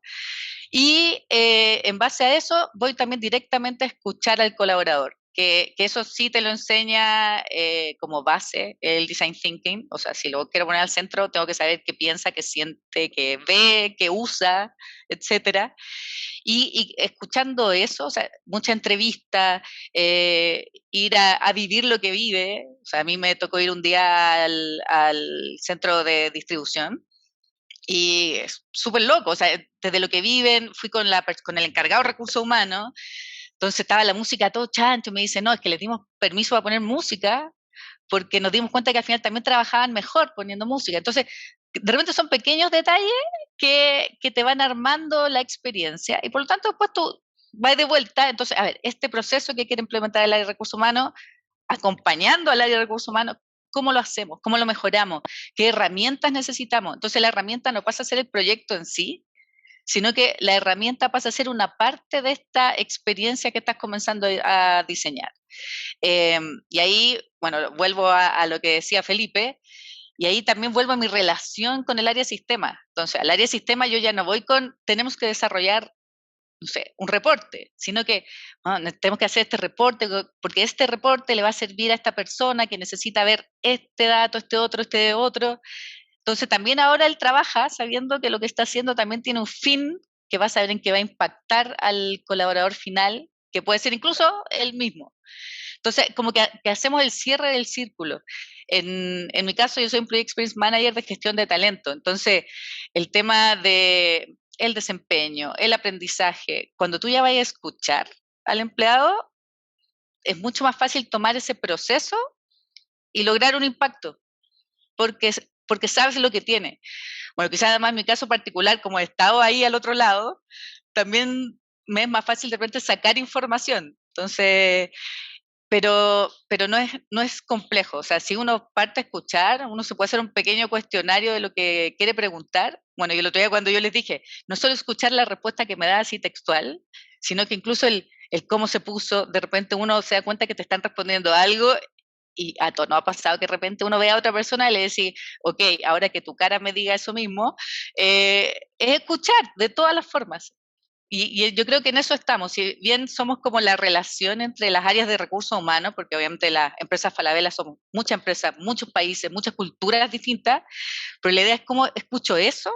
Y en base a eso voy también directamente a escuchar al colaborador, que eso sí te lo enseña como base el design thinking. O sea, si lo quiero poner al centro, tengo que saber qué piensa, qué siente, qué ve, qué usa, etcétera. Y escuchando eso, o sea, mucha entrevista, ir a vivir lo que vive. O sea, a mí me tocó ir un día al centro de distribución y es súper loco. O sea, desde lo que viven, fui con el encargado de recursos humanos. Entonces estaba la música todo chancho, me dice, no, es que les dimos permiso para poner música porque nos dimos cuenta que al final también trabajaban mejor poniendo música. Entonces, de repente son pequeños detalles que te van armando la experiencia y por lo tanto después tú vas de vuelta. Entonces, a ver, este proceso que quiere implementar el área de recursos humanos, acompañando al área de recursos humanos, ¿cómo lo hacemos? ¿Cómo lo mejoramos? ¿Qué herramientas necesitamos? Entonces, la herramienta no pasa a ser el proyecto en sí, sino que la herramienta pasa a ser una parte de esta experiencia que estás comenzando a diseñar. Y ahí, bueno, vuelvo a lo que decía Felipe, y ahí también vuelvo a mi relación con el área de sistema. Entonces, al área de sistema yo ya no voy con, tenemos que desarrollar, no sé, un reporte, sino que tenemos que hacer este reporte, porque este reporte le va a servir a esta persona que necesita ver este dato, este otro. Entonces, también ahora él trabaja sabiendo que lo que está haciendo también tiene un fin que va a saber en qué va a impactar al colaborador final, que puede ser incluso él mismo. Entonces, como que hacemos el cierre del círculo. En mi caso, yo soy Employee Experience Manager de gestión de talento. Entonces, el tema de el desempeño, el aprendizaje, cuando tú ya vayas a escuchar al empleado, es mucho más fácil tomar ese proceso y lograr un impacto, porque sabes lo que tiene. Bueno, quizás además en mi caso particular, como he estado ahí al otro lado, también me es más fácil de repente sacar información. Entonces, pero no es complejo. O sea, si uno parte a escuchar, uno se puede hacer un pequeño cuestionario de lo que quiere preguntar. Bueno, y el otro día cuando yo les dije, no solo escuchar la respuesta que me da así textual, sino que incluso el cómo se puso, de repente uno se da cuenta que te están respondiendo algo y a todo no ha pasado que de repente uno ve a otra persona y le dice, ok, ahora que tu cara me diga eso mismo, es escuchar de todas las formas. Y yo creo que en eso estamos, si bien somos como la relación entre las áreas de recursos humanos, porque obviamente las empresas Falabella son muchas empresas, muchos países, muchas culturas distintas, pero la idea es cómo escucho eso,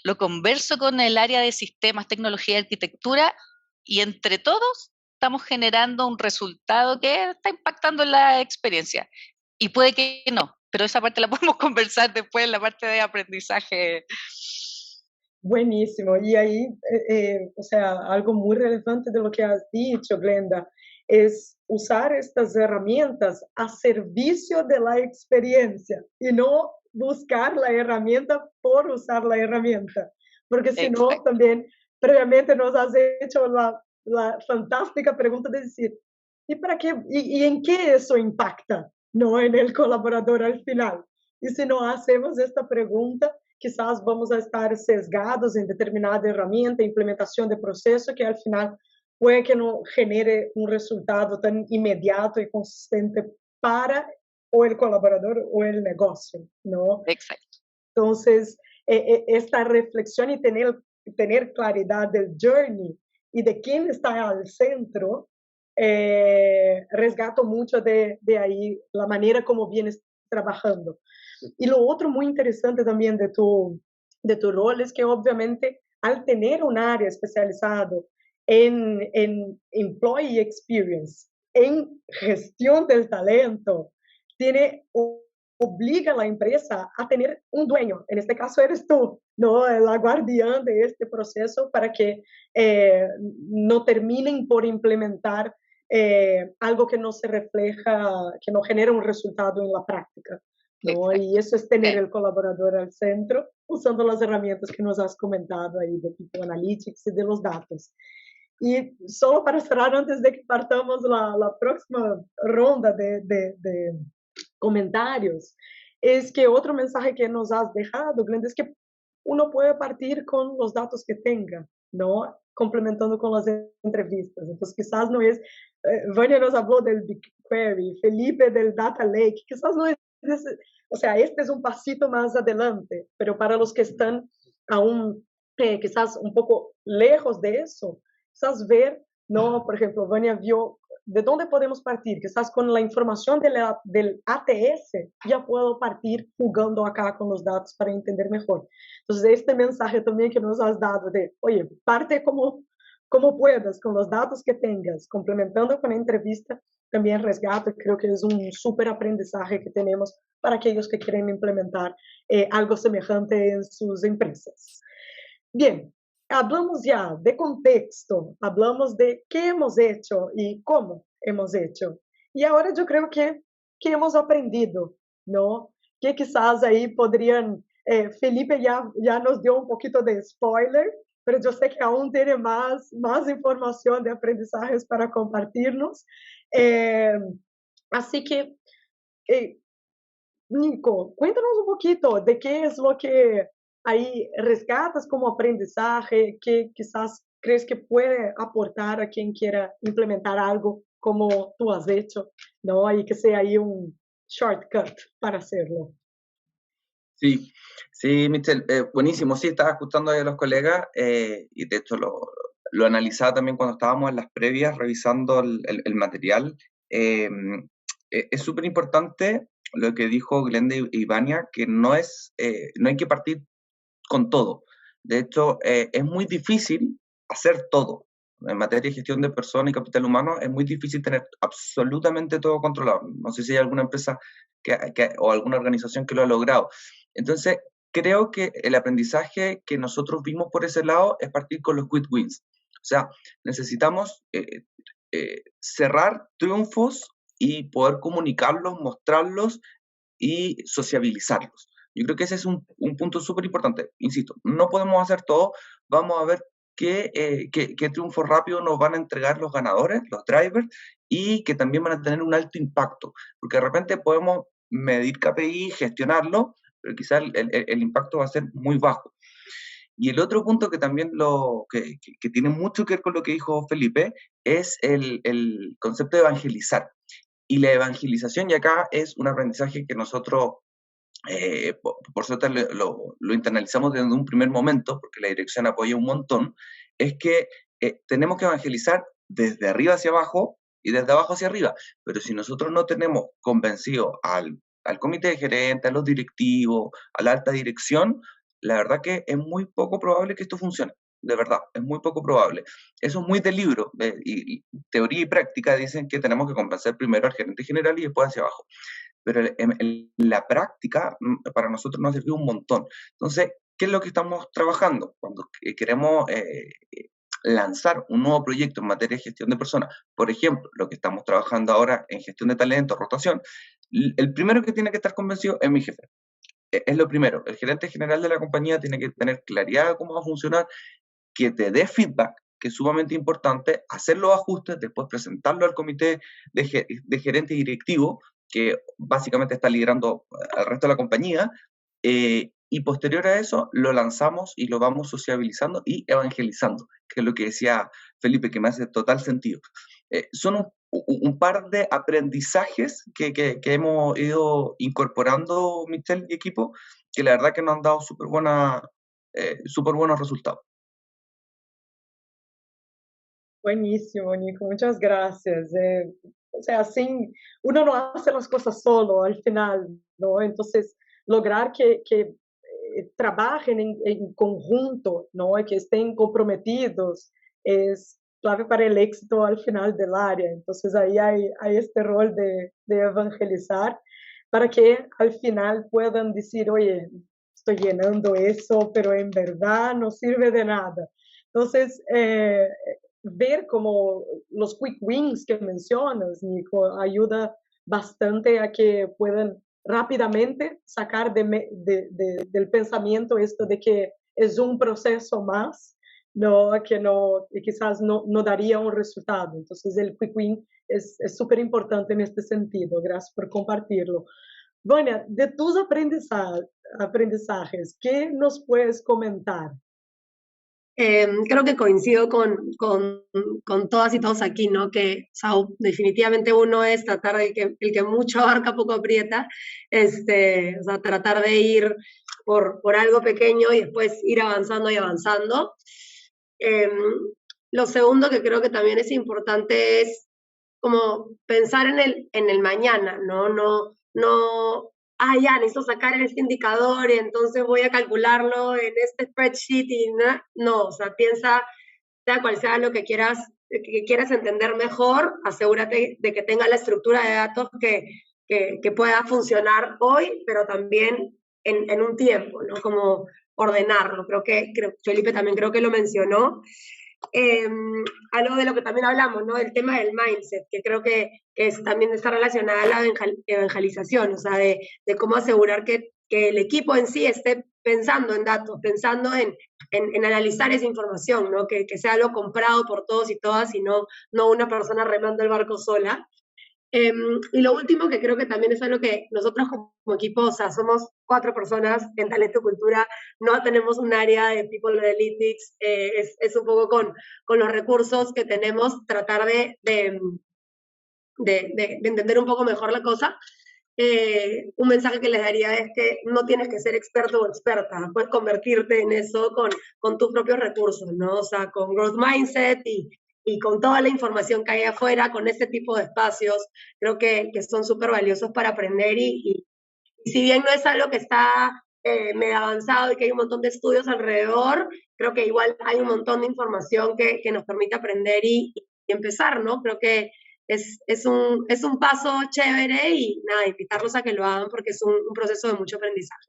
lo converso con el área de sistemas, tecnología y arquitectura, y entre todos estamos generando un resultado que está impactando en la experiencia. Y puede que no, pero esa parte la podemos conversar después en la parte de aprendizaje. Buenísimo. Y ahí, o sea, algo muy relevante de lo que has dicho, Glenda, es usar estas herramientas a servicio de la experiencia y no buscar la herramienta por usar la herramienta. Porque si no, también previamente nos has hecho la fantástica pregunta de decir, ¿y para qué? ¿Y en qué eso impacta? No en el colaborador al final. Y si no hacemos esta pregunta, quizás vamos a estar sesgados en determinada herramienta, implementación de proceso, que al final puede que no genere un resultado tan inmediato y consistente para o el colaborador o el negocio, ¿no? Exacto. Entonces, esta reflexión y tener claridad del journey y de quién está al centro, resgato mucho de ahí la manera como vienes trabajando. Y lo otro muy interesante también de tu rol es que obviamente al tener un área especializado en employee experience, en gestión del talento, obliga a la empresa a tener un dueño. En este caso eres tú, ¿no? La guardián de este proceso para que no terminen por implementar algo que no se refleja, que no genera un resultado en la práctica, ¿no? Y eso es tener el colaborador al centro, usando las herramientas que nos has comentado ahí de tipo Analytics y de los datos. Y solo para cerrar, antes de que partamos la próxima ronda de comentarios, es que otro mensaje que nos has dejado, Glenda, es que uno puede partir con los datos que tenga, ¿no? Complementando con las entrevistas. Entonces, quizás no es, Vania nos habló del BigQuery, Felipe del Data Lake, quizás no es, o sea, este es un pasito más adelante, pero para los que están aún quizás un poco lejos de eso, quizás ver, ¿no? Por ejemplo, Vania vio ¿de dónde podemos partir? Quizás con la información del ATS ya puedo partir jugando acá con los datos para entender mejor. Entonces, este mensaje también que nos has dado de, oye, parte como puedas, con los datos que tengas, complementando con la entrevista, también resgato, creo que es un súper aprendizaje que tenemos para aquellos que quieren implementar algo semejante en sus empresas. Bien, hablamos ya de contexto, hablamos de qué hemos hecho y cómo hemos hecho. Y ahora yo creo que hemos aprendido, ¿no? Que quizás ahí podrían, Felipe ya nos dio un poquito de spoiler, pero yo sé que aún tiene más información de aprendizajes para compartirnos. Así que, Nico, cuéntanos un poquito de qué es lo que ahí rescatas como aprendizaje, que quizás crees que puede aportar a quien quiera implementar algo como tú has hecho, ¿no? Y que sea ahí un shortcut para hacerlo. Sí, sí, Michelle, buenísimo. Sí, estaba escuchando a los colegas y de hecho lo analizaba también cuando estábamos en las previas revisando el material. Es súper importante lo que dijo Glenda y Vania, que no hay que partir con todo. De hecho, es muy difícil hacer todo. En materia de gestión de personas y capital humano es muy difícil tener absolutamente todo controlado. No sé si hay alguna empresa o alguna organización que lo ha logrado. Entonces, creo que el aprendizaje que nosotros vimos por ese lado es partir con los quick wins. O sea, necesitamos cerrar triunfos y poder comunicarlos, mostrarlos y sociabilizarlos. Yo creo que ese es un punto súper importante. Insisto, no podemos hacer todo, vamos a ver qué triunfo rápido nos van a entregar los ganadores, los drivers, y que también van a tener un alto impacto, porque de repente podemos medir KPI, gestionarlo, pero quizás el impacto va a ser muy bajo. Y el otro punto que también que tiene mucho que ver con lo que dijo Felipe es el concepto de evangelizar. Y la evangelización, y acá es un aprendizaje que nosotros, por suerte, lo internalizamos desde un primer momento, porque la dirección apoya un montón, es que tenemos que evangelizar desde arriba hacia abajo y desde abajo hacia arriba. Pero si nosotros no tenemos convencido al comité de gerentes, a los directivos, a la alta dirección, la verdad que es muy poco probable que esto funcione. De verdad, es muy poco probable. Eso es muy del libro, y teoría y práctica dicen que tenemos que convencer primero al gerente general y después hacia abajo. Pero en la práctica, para nosotros nos ha servido un montón. Entonces, ¿qué es lo que estamos trabajando? Cuando queremos lanzar un nuevo proyecto en materia de gestión de personas, por ejemplo, lo que estamos trabajando ahora en gestión de talento, rotación, el primero que tiene que estar convencido es mi jefe. Es lo primero. El gerente general de la compañía tiene que tener claridad de cómo va a funcionar, que te dé feedback, que es sumamente importante, hacer los ajustes, después presentarlo al comité de gerente y directivo, que básicamente está liderando al resto de la compañía, y posterior a eso lo lanzamos y lo vamos sociabilizando y evangelizando, que es lo que decía Felipe, que me hace total sentido. Son un par de aprendizajes que hemos ido incorporando Michelle y equipo, que la verdad que nos han dado súper buenos resultados. Buenísimo, Nico, muchas gracias. O sea, así uno no hace las cosas solo al final, ¿no? Entonces, lograr que trabajen en conjunto, ¿no? Y que estén comprometidos es clave para el éxito al final del área. Entonces, ahí hay este rol de evangelizar para que al final puedan decir, oye, estoy llenando eso, pero en verdad no sirve de nada. Entonces, ver como los quick wins que mencionas, Nico, ayuda bastante a que puedan rápidamente sacar del pensamiento esto de que es un proceso más, no, que no, quizás no daría un resultado. Entonces el quick win es súper importante en este sentido. Gracias por compartirlo. Vania, de tus aprendizajes, ¿qué nos puedes comentar? Creo que coincido con todas y todos aquí, ¿no? Que o sea, definitivamente uno es tratar de que el que mucho abarca poco aprieta, o sea, tratar de ir por algo pequeño y después ir avanzando y avanzando. Lo segundo que creo que también es importante es como pensar en el mañana, ¿no? Ya necesito sacar este indicador y entonces voy a calcularlo en este spreadsheet y no, o sea, piensa, sea cual sea lo que quieras entender mejor, asegúrate de que tenga la estructura de datos que pueda funcionar hoy, pero también en un tiempo, ¿no? Como ordenarlo. Creo que Felipe también creo que lo mencionó. Algo de lo que también hablamos, ¿no? El tema del mindset, que creo que también está relacionada a la evangelización, o sea, de cómo asegurar que el equipo en sí esté pensando en datos, pensando en analizar esa información, ¿no? Que sea algo comprado por todos y todas y no una persona remando el barco sola. Y lo último, que creo que también es algo que nosotros como equipo, o sea, somos 4 personas en Talento y Cultura, no tenemos un área de People Analytics, es un poco con los recursos que tenemos, tratar de entender un poco mejor la cosa. Un mensaje que les daría es que no tienes que ser experto o experta, puedes convertirte en eso con tus propios recursos, ¿no? O sea, con Growth Mindset y con toda la información que hay afuera, con este tipo de espacios, creo que son súper valiosos para aprender y si bien no es algo que está mega avanzado y que hay un montón de estudios alrededor, creo que igual hay un montón de información que nos permite aprender y empezar, ¿no? Creo que es un paso chévere y nada, invitarlos a que lo hagan porque es un proceso de mucho aprendizaje.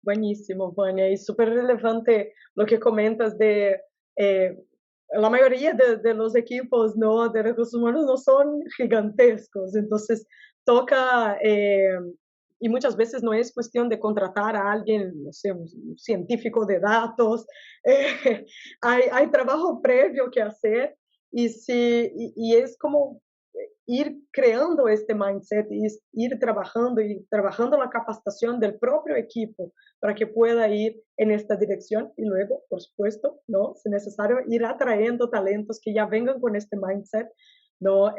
Buenísimo, Vania, y súper relevante lo que comentas de la mayoría de los equipos, ¿no?, de recursos humanos no son gigantescos, entonces toca y muchas veces no es cuestión de contratar a alguien, no sé, un científico de datos, hay trabajo previo que hacer y es como ir creando este mindset y ir trabajando la capacitación del propio equipo para que pueda ir en esta dirección y luego, por supuesto, ¿no? Si necesario, ir atrayendo talentos que ya vengan con este mindset, ¿no?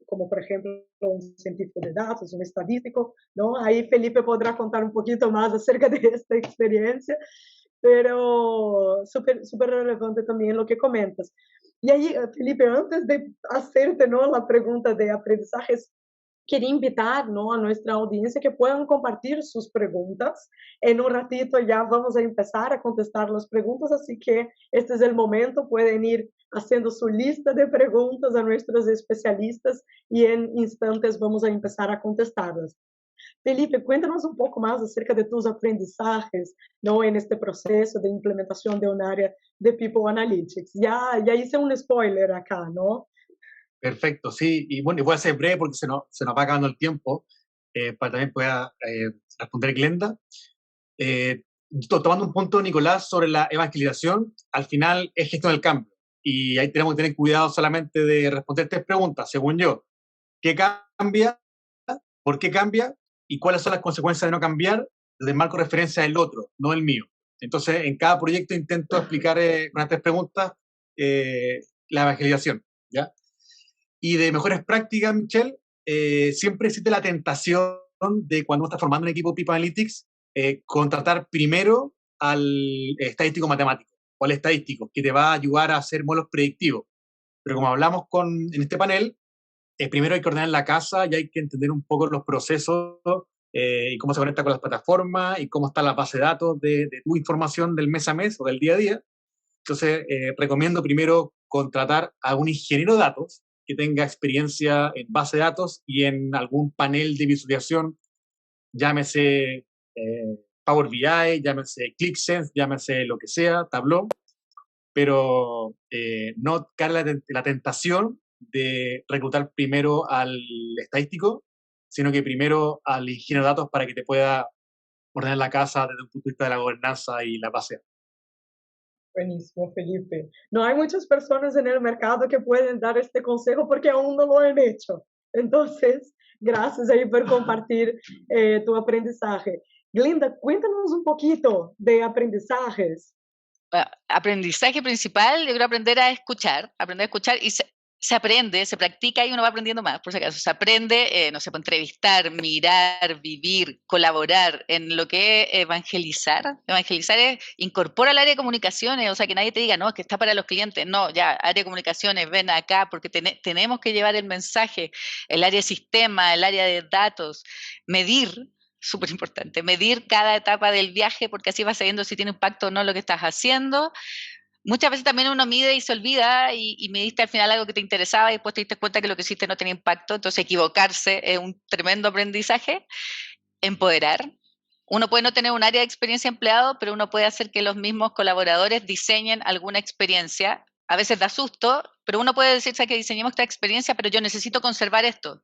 Como por ejemplo un científico de datos, un estadístico, ¿no? Ahí Felipe podrá contar un poquito más acerca de esta experiencia, pero súper relevante también lo que comentas. Y ahí, Felipe, antes de hacerte, ¿no?, la pregunta de aprendizajes, quería invitar, ¿no?, a nuestra audiencia que puedan compartir sus preguntas. En un ratito ya vamos a empezar a contestar las preguntas, así que este es el momento, pueden ir haciendo su lista de preguntas a nuestros especialistas y en instantes vamos a empezar a contestarlas. Felipe, cuéntanos un poco más acerca de tus aprendizajes, ¿no?, en este proceso de implementación de un área de People Analytics. Ya hice un spoiler acá, ¿no? Perfecto, sí. Y bueno, y voy a ser breve porque se nos va acabando el tiempo para también pueda responder Glenda. Tomando un punto, Nicolás, sobre la evangelización, al final es gestión del cambio. Y ahí tenemos que tener cuidado solamente de responder 3 preguntas, según yo. ¿Qué cambia? ¿Por qué cambia? ¿Y cuáles son las consecuencias de no cambiar? Desde el marco de referencia del otro, no el mío. Entonces, en cada proyecto intento explicar con estas 3 preguntas la evangelización, ¿ya? Y de mejores prácticas, Michelle, siempre existe la tentación de cuando uno está formando un equipo People Analytics, contratar primero al estadístico matemático o al estadístico, que te va a ayudar a hacer modelos predictivos. Pero como hablamos en este panel, primero hay que ordenar la casa y hay que entender un poco los procesos y cómo se conecta con las plataformas y cómo está la base de datos de tu información del mes a mes o del día a día. Entonces, recomiendo primero contratar a un ingeniero de datos que tenga experiencia en base de datos y en algún panel de visualización, llámese Power BI, llámese ClickSense, llámese lo que sea, Tableau, pero no caer la tentación de reclutar primero al estadístico, sino que primero al ingeniero de datos para que te pueda ordenar la casa desde un punto de vista de la gobernanza y la base. Buenísimo, Felipe. No hay muchas personas en el mercado que pueden dar este consejo porque aún no lo han hecho. Entonces, gracias ahí por compartir tu aprendizaje. Glenda, cuéntanos un poquito de aprendizajes. Aprendizaje principal, yo creo aprender a escuchar y se aprende, se practica y uno va aprendiendo más, por si acaso. Se aprende, no sé, entrevistar, mirar, vivir, colaborar en lo que es evangelizar. Evangelizar es incorpora el área de comunicaciones, o sea, que nadie te diga, no, es que está para los clientes. No, ya, área de comunicaciones, ven acá, porque tenemos que llevar el mensaje, el área de sistema, el área de datos, medir. Súper importante, medir cada etapa del viaje porque así vas sabiendo si tiene impacto o no lo que estás haciendo. Muchas veces también uno mide y se olvida y mediste al final algo que te interesaba y después te diste cuenta que lo que hiciste no tenía impacto, entonces equivocarse es un tremendo aprendizaje. Empoderar. Uno puede no tener un área de experiencia empleado, pero uno puede hacer que los mismos colaboradores diseñen alguna experiencia. A veces da susto, pero uno puede decir que diseñemos esta experiencia, pero yo necesito conservar esto.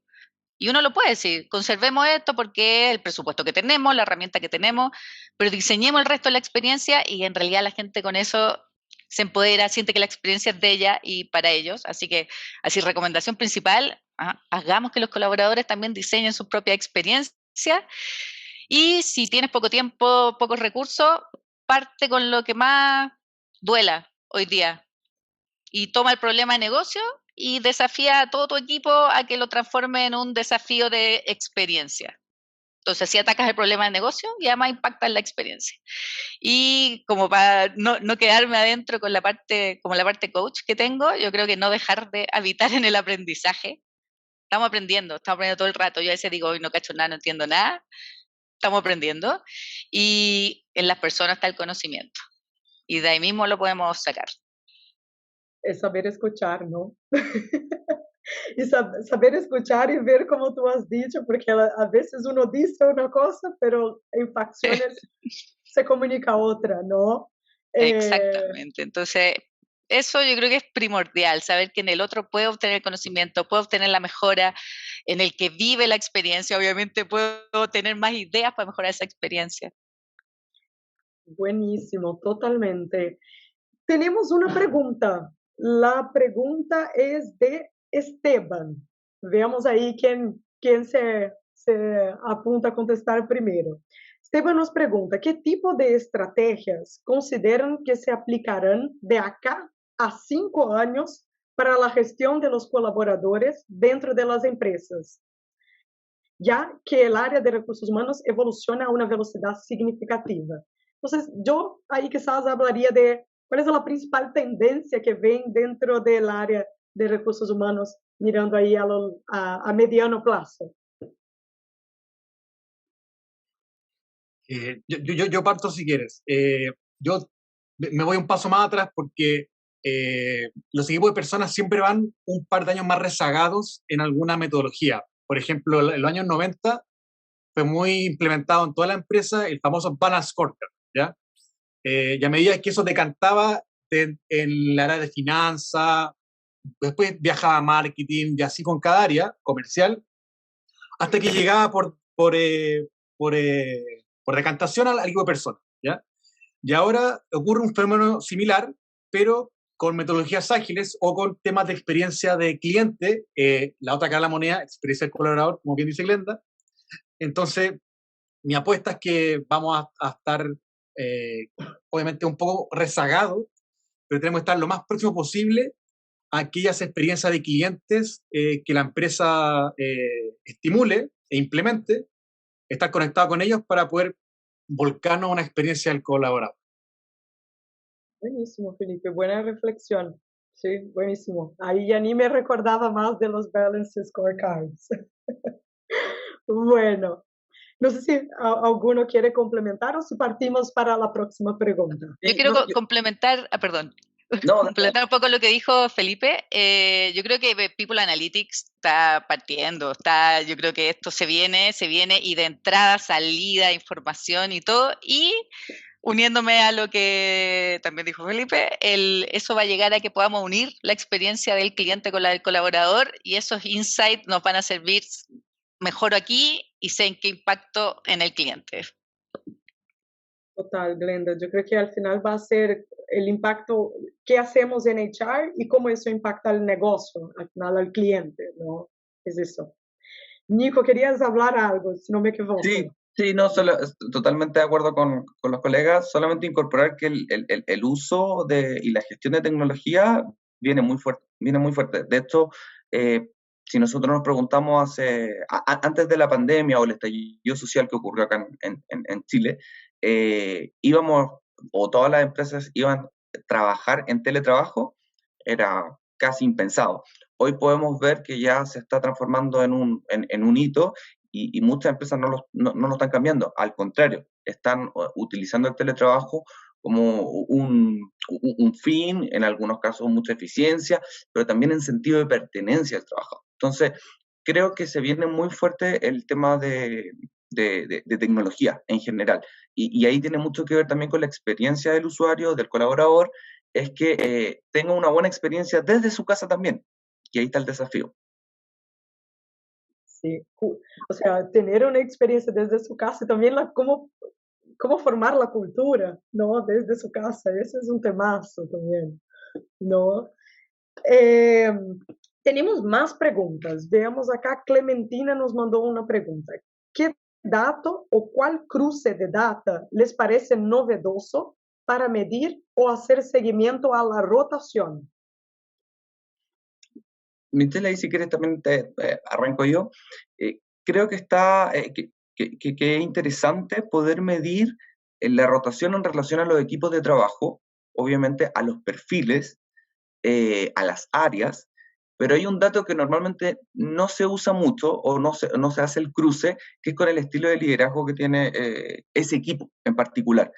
Y uno lo puede decir, conservemos esto porque es el presupuesto que tenemos, la herramienta que tenemos, pero diseñemos el resto de la experiencia y en realidad la gente con eso se empodera, siente que la experiencia es de ella y para ellos. Así que, así recomendación principal, hagamos que los colaboradores también diseñen su propia experiencia y si tienes poco tiempo, pocos recursos, parte con lo que más duela hoy día y toma el problema de negocio y desafía a todo tu equipo a que lo transforme en un desafío de experiencia. Entonces, si atacas el problema de negocio y además impactas la experiencia. Y como para no quedarme adentro con la parte coach que tengo, yo creo que no dejar de habitar en el aprendizaje. Estamos aprendiendo todo el rato. Yo a veces digo, hoy no cacho nada, no entiendo nada. Estamos aprendiendo. Y en las personas está el conocimiento. Y de ahí mismo lo podemos sacar. Es saber escuchar, ¿no? Y saber escuchar y ver como tú has dicho, porque a veces uno dice una cosa, pero en facciones se comunica otra, ¿no? Exactamente. Entonces, Eso yo creo que es primordial, saber que en el otro puedo obtener conocimiento, puedo obtener la mejora, en el que vive la experiencia, obviamente puedo tener más ideas para mejorar esa experiencia. Buenísimo, totalmente. Tenemos una pregunta. La pregunta es de Esteban. Veamos ahí quién se apunta a contestar primero. Esteban nos pregunta, ¿qué tipo de estrategias consideran que se aplicarán de acá a 5 años para la gestión de los colaboradores dentro de las empresas, ya que el área de recursos humanos evoluciona a una velocidad significativa? Entonces, yo ahí quizás hablaría de cuál es la principal tendencia que ven dentro del área de recursos humanos, mirando ahí a mediano plazo. Yo parto si quieres. Yo me voy un paso más atrás porque los equipos de personas siempre van un par de años más rezagados en alguna metodología. Por ejemplo, en los años 90 fue muy implementado en toda la empresa el famoso Balance Scorecard, ¿ya? Y a medida que eso decantaba en el área de finanzas, después viajaba a marketing y así con cada área comercial, hasta que llegaba por decantación al equipo de personas, ¿ya? Y ahora ocurre un fenómeno similar, pero con metodologías ágiles o con temas de experiencia de cliente, la otra cara de la moneda, experiencia del colaborador, como bien dice Glenda. Entonces, mi apuesta es que vamos a estar, obviamente, un poco rezagados, pero tenemos que estar lo más próximo posible a aquellas experiencias de clientes que la empresa estimule e implemente, estar conectado con ellos para poder volcarnos a una experiencia del colaborador. Buenísimo, Felipe, buena reflexión. Sí, buenísimo. Ahí ya ni me recordaba más de los Balance Scorecards. Bueno, no sé si alguno quiere complementar o si partimos para la próxima pregunta. Yo quiero complementar, perdón, complementar un poco lo que dijo Felipe. Yo creo que People Analytics está partiendo, yo creo que esto se viene y de entrada, salida, información y todo, y uniéndome a lo que también dijo Felipe, eso va a llegar a que podamos unir la experiencia del cliente con la del colaborador, y esos insights nos van a servir mejor aquí y sé en qué impacto en el cliente. Total, Glenda. Yo creo que al final va a ser el impacto que hacemos en HR y cómo eso impacta al negocio, al final al cliente, ¿no? Es eso. Nico, ¿querías hablar algo? Si no me equivoco. Sí, no, totalmente de acuerdo con los colegas. Solamente incorporar que el uso y la gestión de tecnología viene muy fuerte. De hecho, si nosotros nos preguntamos antes de la pandemia o el estallido social que ocurrió acá en Chile, íbamos, o todas las empresas iban a trabajar en teletrabajo, era casi impensado. Hoy podemos ver que ya se está transformando en un hito, y muchas empresas no lo están cambiando. Al contrario, están utilizando el teletrabajo como un fin, en algunos casos mucha eficiencia, pero también en sentido de pertenencia al trabajo. Entonces, creo que se viene muy fuerte el tema de tecnología en general. Y ahí tiene mucho que ver también con la experiencia del usuario, del colaborador, es que tenga una buena experiencia desde su casa también. Y ahí está el desafío. Sí, o sea, tener una experiencia desde su casa y también cómo formar la cultura, ¿no? Desde su casa, ese es un temazo también, ¿no? Tenemos más preguntas. Veamos acá, Clementina nos mandó una pregunta. ¿Qué dato o cuál cruce de data les parece novedoso para medir o hacer seguimiento a la rotación? Michelle, ahí si quieres también arranco yo. Creo que que es interesante poder medir la rotación en relación a los equipos de trabajo, obviamente a los perfiles, a las áreas, pero hay un dato que normalmente no se usa mucho o no se hace el cruce, que es con el estilo de liderazgo que tiene ese equipo en particular.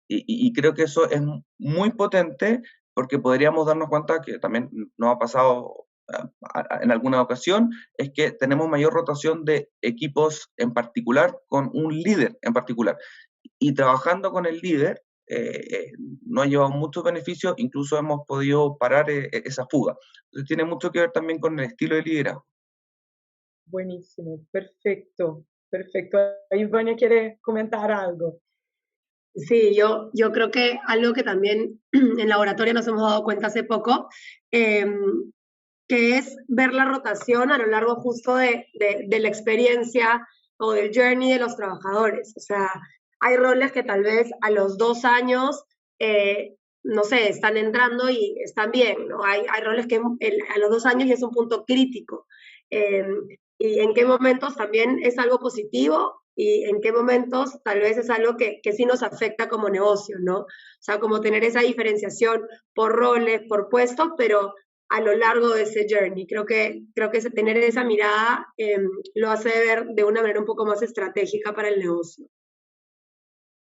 Y creo que eso es muy potente, porque podríamos darnos cuenta que también nos ha pasado en alguna ocasión, es que tenemos mayor rotación de equipos en particular con un líder en particular. Y trabajando con el líder, nos ha llevado muchos beneficios, incluso hemos podido parar esa fuga. Entonces tiene mucho que ver también con el estilo de liderazgo. Buenísimo, perfecto, perfecto. Ahí Vania quiere comentar algo. Sí, yo creo que algo que también en laboratorio nos hemos dado cuenta hace poco, que es ver la rotación a lo largo justo de la experiencia o del journey de los trabajadores. O sea, hay roles que tal vez a los 2 años, no sé, están entrando y están bien, ¿no? Hay roles que a los 2 años ya es un punto crítico. Y en qué momentos también es algo positivo y en qué momentos tal vez es algo que sí nos afecta como negocio, ¿no? O sea, como tener esa diferenciación por roles, por puestos, pero a lo largo de ese journey. Creo que tener esa mirada lo hace ver de una manera un poco más estratégica para el negocio.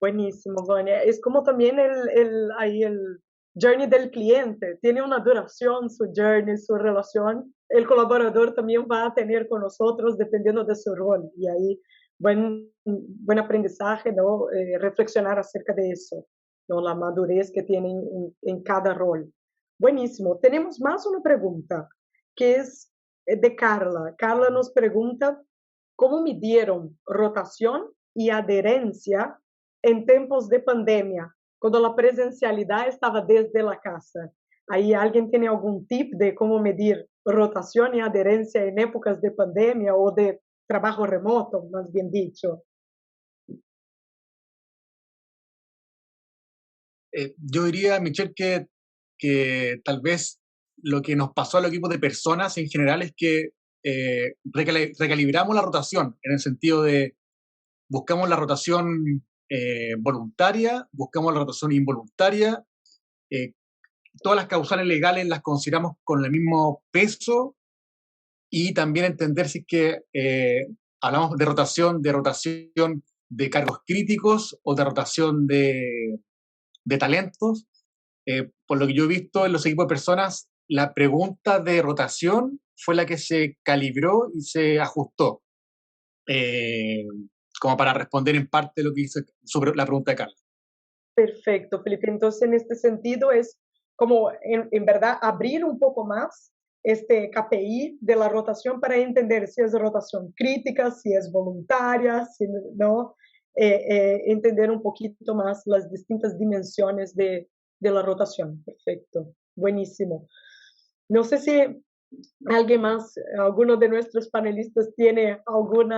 Buenísimo, Vania. Es como también el journey del cliente. Tiene una duración su journey, su relación. El colaborador también va a tener con nosotros dependiendo de su rol. Y ahí, buen aprendizaje, ¿no? Reflexionar acerca de eso, ¿no? La madurez que tienen en cada rol. Buenísimo. Tenemos más una pregunta, que es de Carla. Carla nos pregunta, ¿cómo midieron rotación y adherencia en tiempos de pandemia, cuando la presencialidad estaba desde la casa? ¿Ahí alguien tiene algún tip de cómo medir rotación y adherencia en épocas de pandemia o de trabajo remoto, más bien dicho? Yo diría, Michelle, que tal vez lo que nos pasó al equipo de personas en general es que recalibramos la rotación, en el sentido de buscamos la rotación voluntaria, buscamos la rotación involuntaria, todas las causales legales las consideramos con el mismo peso, y también entender si es que hablamos de rotación de cargos críticos o de rotación de talentos. Por lo que yo he visto en los equipos de personas, la pregunta de rotación fue la que se calibró y se ajustó, como para responder en parte lo que dice sobre la pregunta de Carla. Perfecto, Felipe. Entonces, en este sentido, es como, en verdad, abrir un poco más este KPI de la rotación para entender si es rotación crítica, si es voluntaria, si no, entender un poquito más las distintas dimensiones de la rotación. Perfecto, buenísimo. No sé si alguien más, alguno de nuestros panelistas tiene algún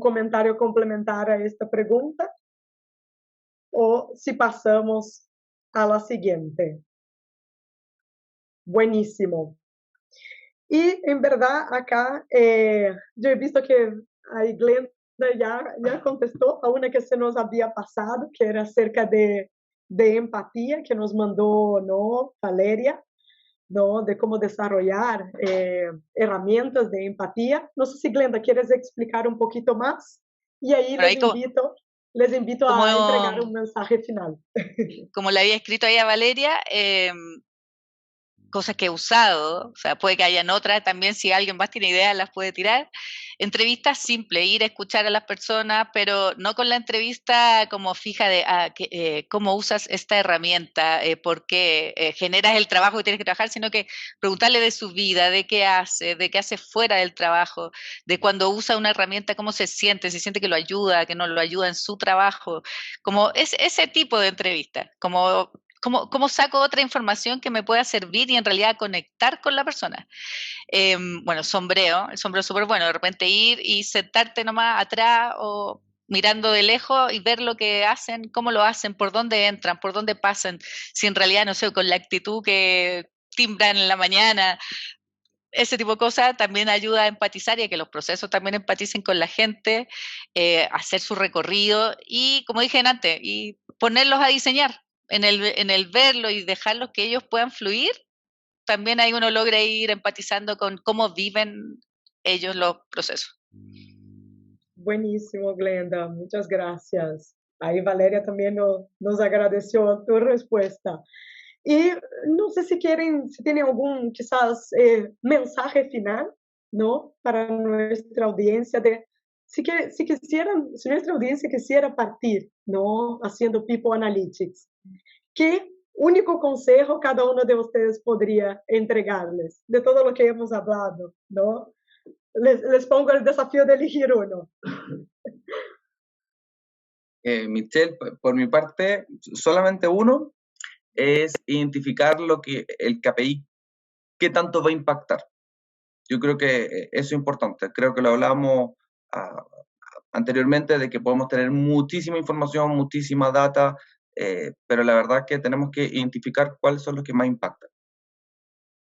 comentario complementario a esta pregunta, o si pasamos a la siguiente. Buenísimo. Y en verdad acá yo he visto que ahí Glenda ya contestó a una que se nos había pasado, que era acerca de empatía, que nos mandó, ¿no? Valeria, ¿no? De cómo desarrollar herramientas de empatía. No sé si Glenda, ¿quieres explicar un poquito más? Y ahí les invito a entregar un mensaje final. Como le había escrito ahí a Valeria, cosas que he usado, o sea, puede que hayan otras también, si alguien más tiene ideas las puede tirar. Entrevistas simples, ir a escuchar a las personas, pero no con la entrevista como fija de cómo usas esta herramienta, por qué generas el trabajo que tienes que trabajar, sino que preguntarle de su vida, de qué hace fuera del trabajo, de cuando usa una herramienta, cómo se siente que lo ayuda, que no lo ayuda en su trabajo, como ese tipo de entrevista, como ¿cómo saco otra información que me pueda servir y en realidad conectar con la persona? Bueno, el sombrero es súper bueno, de repente ir y sentarte nomás atrás o mirando de lejos y ver lo que hacen, cómo lo hacen, por dónde entran, por dónde pasan, si en realidad, no sé, con la actitud que timbran en la mañana, ese tipo de cosas también ayuda a empatizar y a que los procesos también empaticen con la gente, hacer su recorrido y, como dije antes, y ponerlos a diseñar. En el verlo y dejarlos que ellos puedan fluir, también ahí uno logra ir empatizando con cómo viven ellos los procesos. Buenísimo, Glenda, muchas gracias. Ahí Valeria también nos agradeció tu respuesta. Y no sé si tienen algún quizás mensaje final, ¿no? Para nuestra audiencia de si nuestra audiencia quisiera partir, ¿no? Haciendo People Analytics, ¿qué único consejo cada uno de ustedes podría entregarles de todo lo que hemos hablado, ¿no? Les pongo el desafío de elegir uno. Michelle, por mi parte, solamente uno es identificar el KPI, qué tanto va a impactar. Yo creo que eso es importante. Creo que lo hablamos anteriormente de que podemos tener muchísima información, muchísima data, pero la verdad es que tenemos que identificar cuáles son los que más impactan.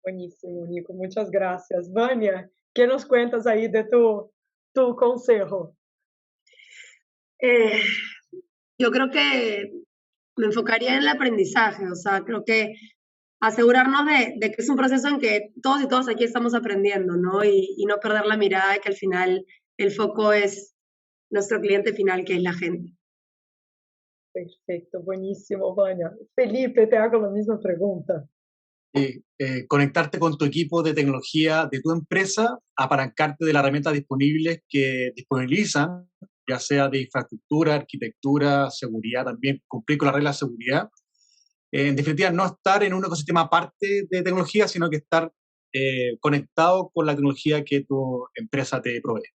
Buenísimo, Nico. Muchas gracias. Vania, ¿qué nos cuentas ahí de tu consejo? Yo creo que me enfocaría en el aprendizaje, o sea, creo que asegurarnos de que es un proceso en que todos y todas aquí estamos aprendiendo, ¿no? Y no perder la mirada de que al final el foco es nuestro cliente final, que es la gente. Perfecto, buenísimo, Vania. Felipe, te hago la misma pregunta. Conectarte con tu equipo de tecnología de tu empresa, apalancarte de las herramientas disponibles que disponibilizan, ya sea de infraestructura, arquitectura, seguridad también, cumplir con las reglas de seguridad. En definitiva, no estar en un ecosistema aparte de tecnología, sino que estar conectado con la tecnología que tu empresa te provee.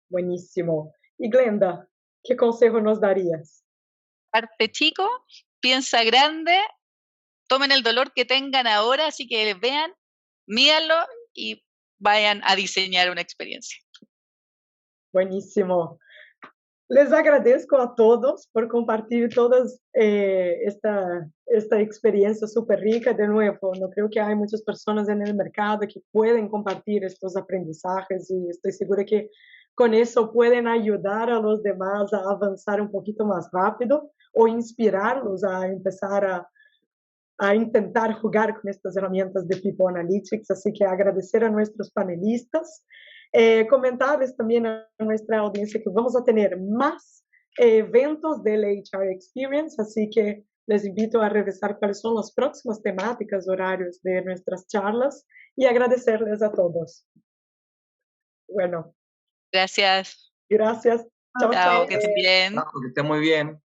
Buenísimo. Y Glenda, ¿qué consejo nos darías? Parte chico, piensa grande, tomen el dolor que tengan ahora, así que vean, mídanlo y vayan a diseñar una experiencia. Buenísimo. Les agradezco a todos por compartir toda esta experiencia súper rica. De nuevo, no creo que hay muchas personas en el mercado que pueden compartir estos aprendizajes y estoy segura que con eso pueden ayudar a los demás a avanzar un poquito más rápido o inspirarlos a empezar a intentar jugar con estas herramientas de People Analytics. Así que agradecer a nuestros panelistas. Comentarles también a nuestra audiencia que vamos a tener más eventos del HR Experience, así que les invito a revisar cuáles son las próximas temáticas, horarios de nuestras charlas y agradecerles a todos. Bueno. Gracias. Gracias. Chao, que estén bien. Que estén muy bien.